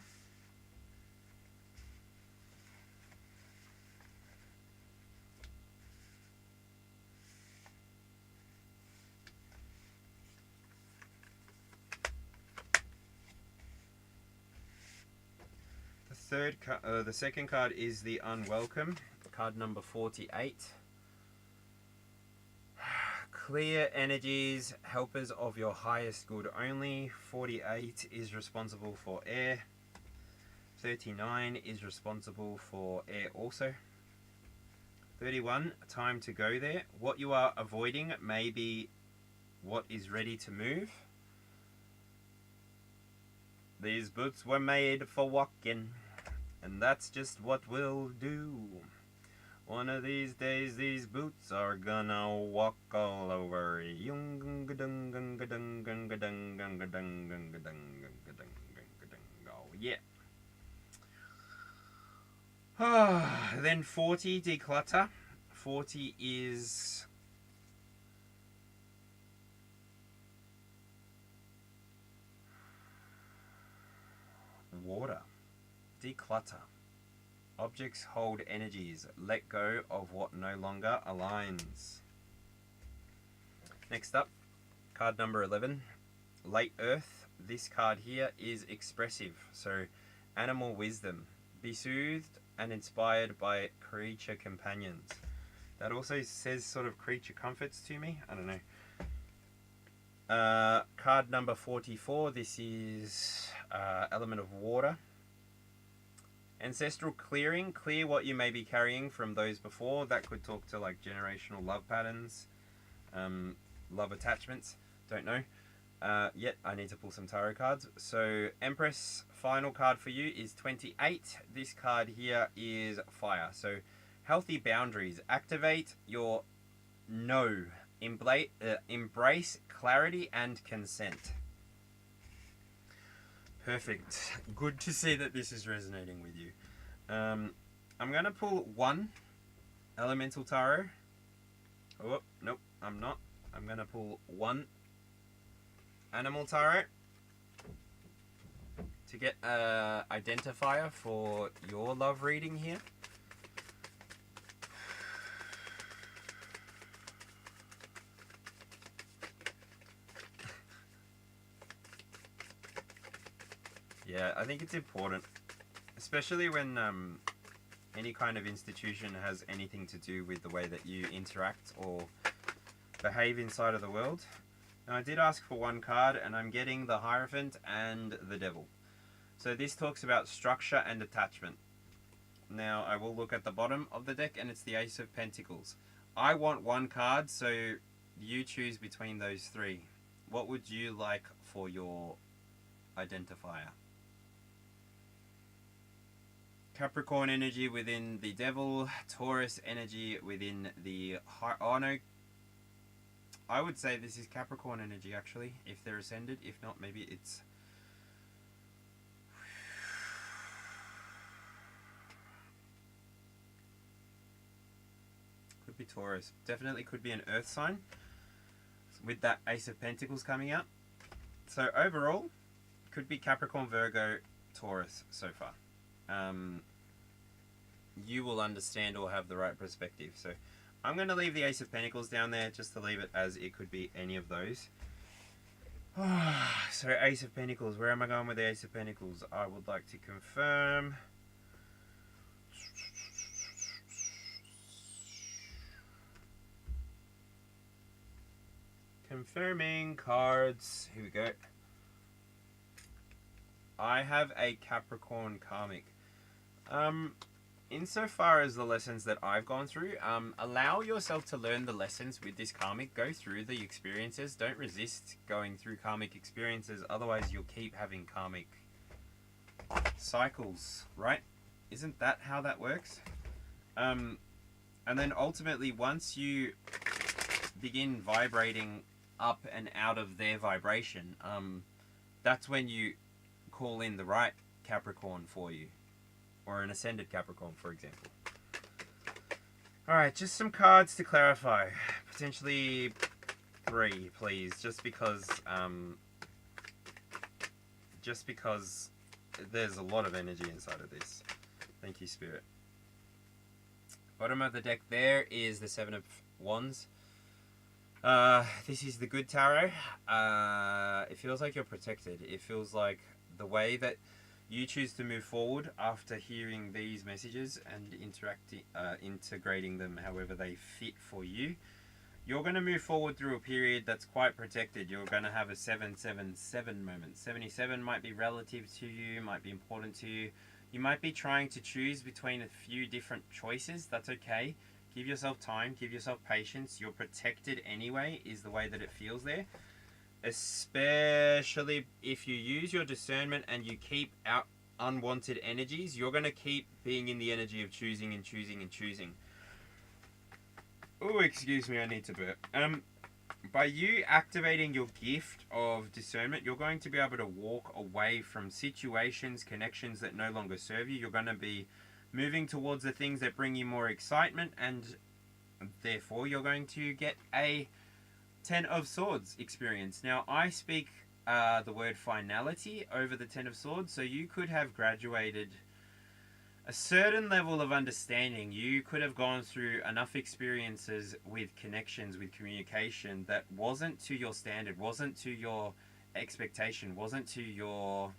The second card is the Unwelcome. Card number 48. Clear energies, helpers of your highest good only. 48 is responsible for air. 39 is responsible for air also. 31, time to go there. What you are avoiding may be what is ready to move. These boots were made for walking, and that's just what we'll do. One of these days, these boots are gonna walk all over you. Oh, yeah. Then 40, declutter. 40 is water. Declutter. Objects hold energies. Let go of what no longer aligns. Next up, card number 11. Late Earth. This card here is expressive. So, animal wisdom. Be soothed and inspired by creature companions. That also says sort of creature comforts to me. I don't know. Card number 44. This is element of water. Ancestral clearing. Clear what you may be carrying from those before. That could talk to like generational love patterns, love attachments. Don't know. Yet I need to pull some tarot cards. So Empress, final card for you is 28. This card here is fire. So healthy boundaries. Activate your no. Embrace clarity and consent. Perfect. Good to see that this is resonating with you. I'm going to pull one elemental tarot. Oh, nope, I'm not. I'm going to pull one animal tarot to get an identifier for your love reading here. Yeah, I think it's important, especially when any kind of institution has anything to do with the way that you interact or behave inside of the world. Now, I did ask for one card, and I'm getting the Hierophant and the Devil. So this talks about structure and attachment. Now I will look at the bottom of the deck and it's the Ace of Pentacles. I want one card, so you choose between those three. What would you like for your identifier? Capricorn energy within the Devil, Taurus energy within the... Oh no, I would say this is Capricorn energy actually, if they're ascended. If not, maybe it's... Could be Taurus. Definitely could be an Earth sign with that Ace of Pentacles coming out. So overall, could be Capricorn, Virgo, Taurus so far. You will understand or have the right perspective. So I'm going to leave the Ace of Pentacles down there just to leave it as it could be any of those. So Ace of Pentacles, where am I going with the Ace of Pentacles? I would like to confirm. Confirming cards. Here we go. I have a Capricorn karmic. Insofar as the lessons that I've gone through, allow yourself to learn the lessons with this karmic. Go through the experiences. Don't resist going through karmic experiences. Otherwise, you'll keep having karmic cycles, right? Isn't that how that works? And then ultimately, once you begin vibrating up and out of their vibration, that's when you call in the right Capricorn for you, or an ascended Capricorn, for example. Alright, just some cards to clarify. Potentially 3, please, just because there's a lot of energy inside of this. Thank you, Spirit. Bottom of the deck there is the 7 of Wands. This is the good tarot. It feels like you're protected. It feels like the way that you choose to move forward after hearing these messages and integrating them however they fit for you, you're going to move forward through a period that's quite protected. You're going to have a 777 moment. 77 might be relative to you, might be important to you. You might be trying to choose between a few different choices. That's okay. Give yourself time, give yourself patience. You're protected anyway, is the way that it feels there. Especially if you use your discernment and you keep out unwanted energies, you're going to keep being in the energy of choosing and choosing and choosing. Oh, excuse me, I need to burp. By you activating your gift of discernment, you're going to be able to walk away from situations, connections that no longer serve you. You're going to be moving towards the things that bring you more excitement, and therefore you're going to get a 10 of Swords experience. Now, I speak the word finality over the 10 of Swords, so you could have graduated a certain level of understanding. You could have gone through enough experiences with connections, with communication that wasn't to your standard, wasn't to your expectation, wasn't to your...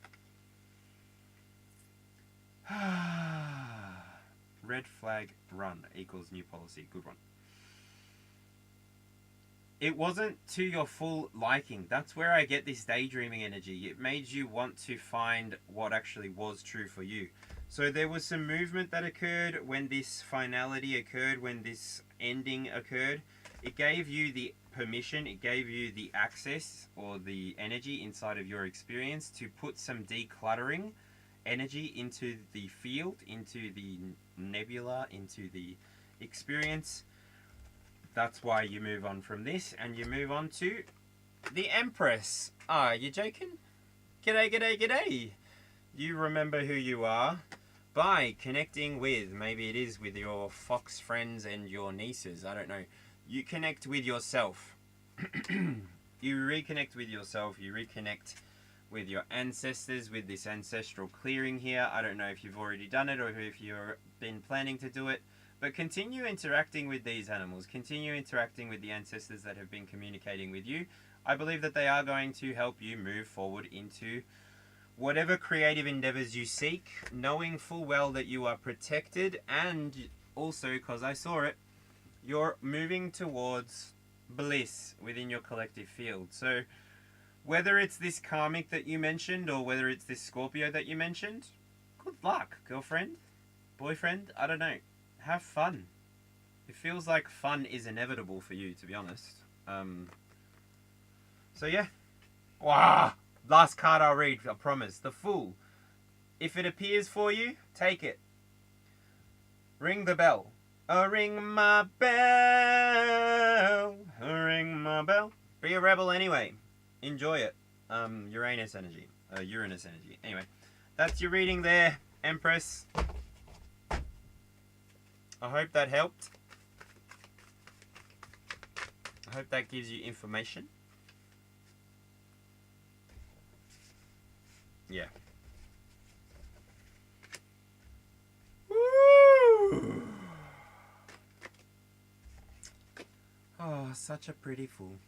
Red flag, run equals new policy. Good one. It wasn't to your full liking. That's where I get this daydreaming energy. It made you want to find what actually was true for you. So there was some movement that occurred when this finality occurred, when this ending occurred. It gave you the permission, it gave you the access or the energy inside of your experience to put some decluttering energy into the field, into the nebula, into the experience. That's why you move on from this and you move on to the Empress. Ah, you joking? G'day, g'day, g'day. You remember who you are by connecting with, maybe it is with your fox friends and your nieces, I don't know. You connect with yourself. You reconnect with yourself, you reconnect with your ancestors, with this ancestral clearing here. I don't know if you've already done it or if you've been planning to do it, but continue interacting with these animals. Continue interacting with the ancestors that have been communicating with you. I believe that they are going to help you move forward into whatever creative endeavors you seek, knowing full well that you are protected, and also, because I saw it, you're moving towards bliss within your collective field. So whether it's this karmic that you mentioned or whether it's this Scorpio that you mentioned, good luck, girlfriend. boyfriend, I don't know. Have fun. It feels like fun is inevitable for you, to be honest. So yeah. Wow. Last card I'll read, I promise. The Fool. If it appears for you, take it. Ring the bell. Ring my bell. Ring my bell. Be a rebel anyway. Enjoy it. Uranus energy. Uranus energy. Anyway, that's your reading there, Empress. I hope that helped. I hope that gives you information. Yeah. Woo! Oh, such a pretty fool.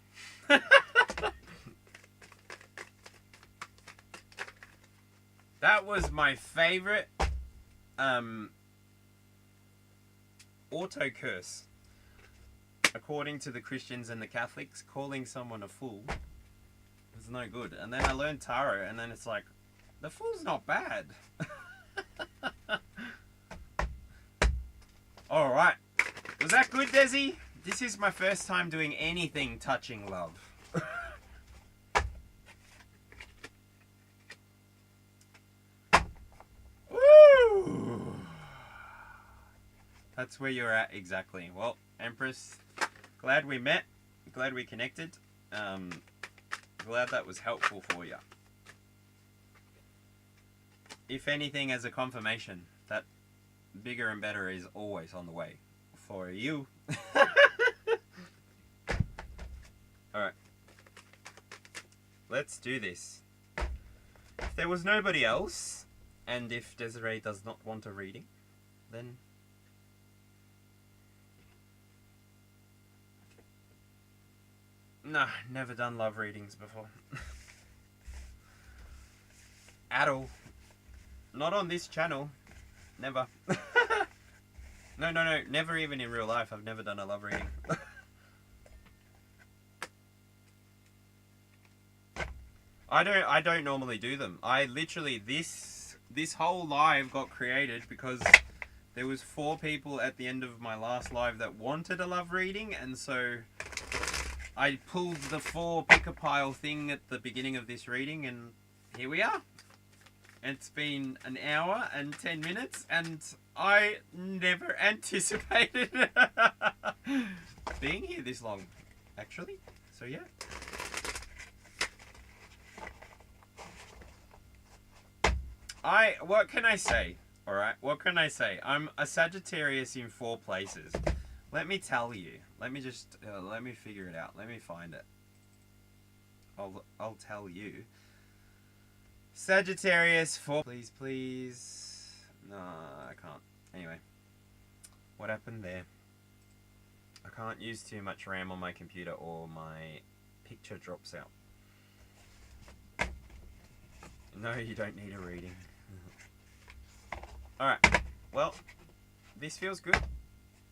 That was my favorite auto curse. According to the Christians and the Catholics, calling someone a fool is no good. And then I learned tarot, and then it's like, the fool's not bad. Alright. Was that good, Desi? This is my first time doing anything touching love. Woo! That's where you're at exactly. Well, Empress, glad we met. Glad we connected. Glad that was helpful for you. If anything, as a confirmation that bigger and better is always on the way for you. Alright. Let's do this. If there was nobody else, and if Desiree does not want a reading, then... No, never done love readings before. At all. Not on this channel. Never. No, never even in real life. I've never done a love reading. I don't normally do them. I literally, this whole live got created because there was 4 people at the end of my last live that wanted a love reading, and so I pulled the 4 pick-a-pile thing at the beginning of this reading, and here we are. It's been an hour and 10 minutes, and I never anticipated being here this long, actually. So yeah. What can I say? Alright, what can I say? I'm a Sagittarius in 4 places. Let me tell you. Let me just, let me figure it out. Let me find it. I'll tell you. Sagittarius 4. Please, please. No, I can't. Anyway. What happened there? I can't use too much RAM on my computer or my picture drops out. No, you don't need a reading. Alright. Well, this feels good.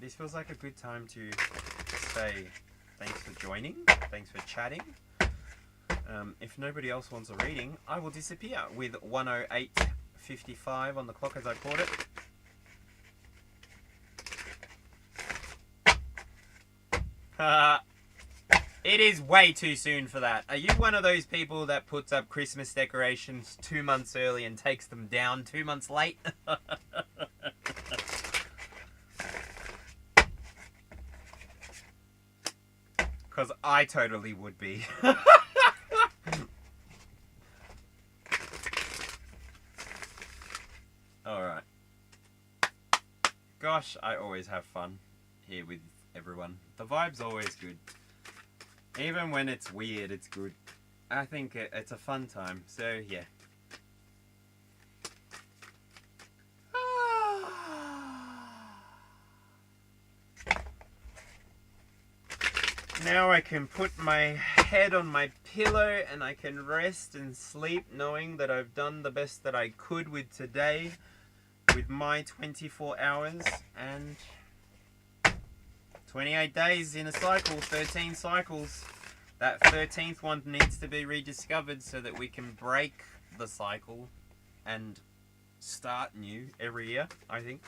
This feels like a good time to say thanks for joining. Thanks for chatting. If nobody else wants a reading, I will disappear with 1:08:55 on the clock as I caught it. It is way too soon for that. Are you one of those people that puts up Christmas decorations 2 months early and takes them down 2 months late? Because I totally would be. Alright. Gosh, I always have fun here with everyone. The vibe's always good. Even when it's weird, it's good. I think it's a fun time, so yeah. Now I can put my head on my pillow and I can rest and sleep knowing that I've done the best that I could with today, with my 24 hours and 28 days in a cycle, 13 cycles. That 13th one needs to be rediscovered so that we can break the cycle and start new every year, I think.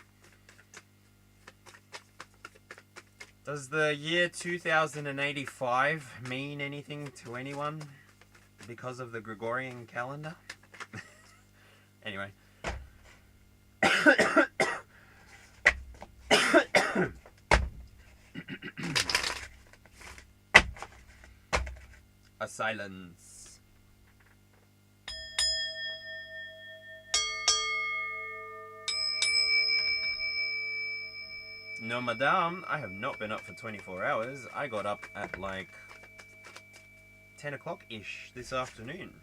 Does the year 2085 mean anything to anyone because of the Gregorian calendar? Anyway. A silence. No, madame, I have not been up for 24 hours. I got up at like 10 o'clock-ish this afternoon.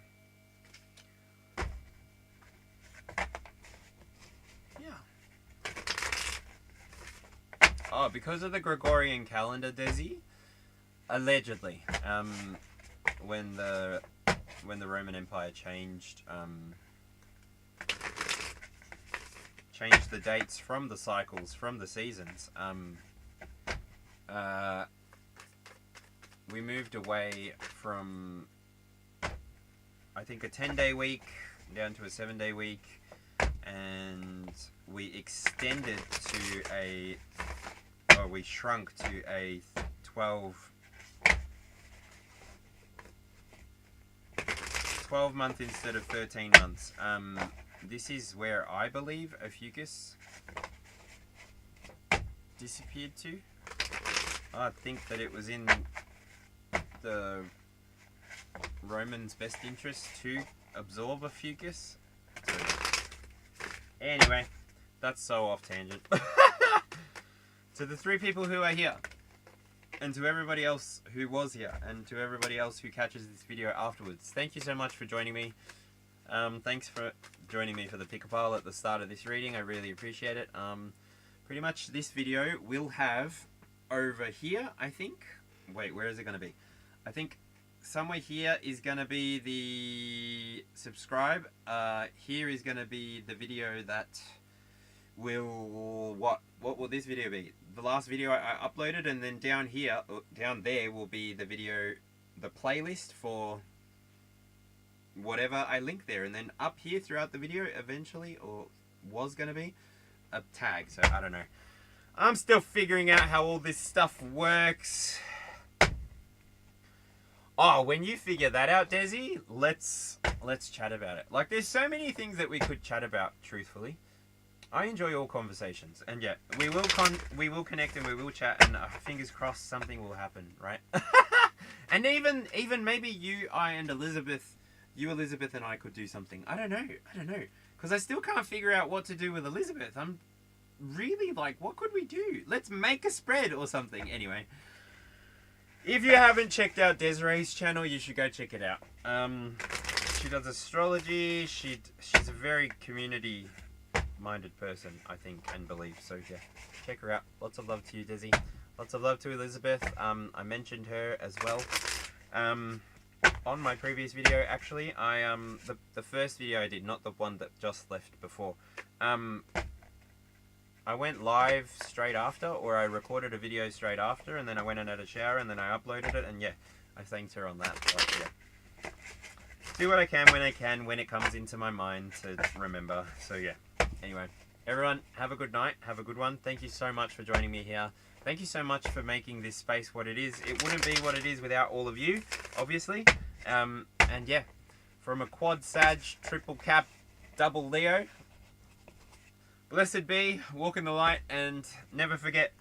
Yeah. Oh, because of the Gregorian calendar, Desi? Allegedly. When the Roman Empire changed the dates from the cycles, from the seasons, we moved away from, I think, a 10-day week down to a 7-day week, and we extended to we shrunk to a 12 month instead of 13 months. This is where I believe Ophiuchus disappeared to. I think that it was in the Romans' best interest to absorb Ophiuchus. So, anyway, that's so off tangent. To the 3 people who are here, and to everybody else who was here, and to everybody else who catches this video afterwards, thank you so much for joining me. Thanks for joining me for the pick-a-pile at the start of this reading. I really appreciate it. Pretty much this video will have over here, I think. Wait, where is it going to be? I think somewhere here is going to be the subscribe. Here is going to be the video that will... What will this video be? The last video I uploaded, and then down here, down there will be the video, the playlist for whatever I link there, and then up here throughout the video eventually, or was going to be, a tag. So I don't know. I'm still figuring out how all this stuff works. Oh, when you figure that out, Desi, let's chat about it. Like, there's so many things that we could chat about, truthfully. I enjoy all conversations, and yeah, we will connect and we will chat, and fingers crossed something will happen, right? And even maybe you, Elizabeth and I could do something. I don't know, because I still can't figure out what to do with Elizabeth. I'm really like, what could we do? Let's make a spread or something. Anyway, if you haven't checked out Desiree's channel, you should go check it out. She does astrology. She's a very community-minded person, I think, and believe. So yeah, check her out. Lots of love to you, Desi. Lots of love to Elizabeth. I mentioned her as well on my previous video. Actually, the first video I did, not the one that just left before. I went live straight after, or I recorded a video straight after, and then I went and had a shower, and then I uploaded it, and yeah, I thanked her on that. Like, yeah. Do what I can, when it comes into my mind to remember. So yeah. Anyway, everyone, have a good night. Have a good one. Thank you so much for joining me here. Thank you so much for making this space what it is. It wouldn't be what it is without all of you, obviously. And yeah, from a quad Sag, triple Cap, double Leo, blessed be, walk in the light, and never forget,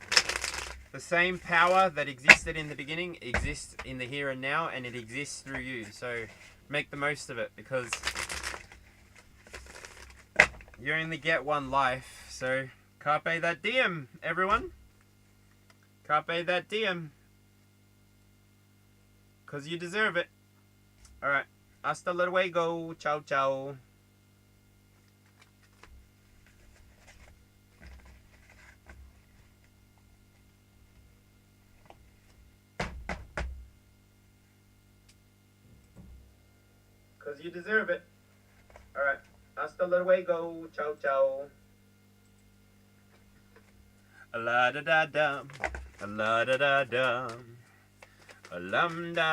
the same power that existed in the beginning exists in the here and now, and it exists through you. So make the most of it, because you only get one life. So carpe that diem, everyone. Carpe that diem, because you deserve it. Alright, hasta luego, ciao ciao. Because you deserve it. Alright, hasta luego, ciao ciao. A la da da dum, a la da da dum, a lum da.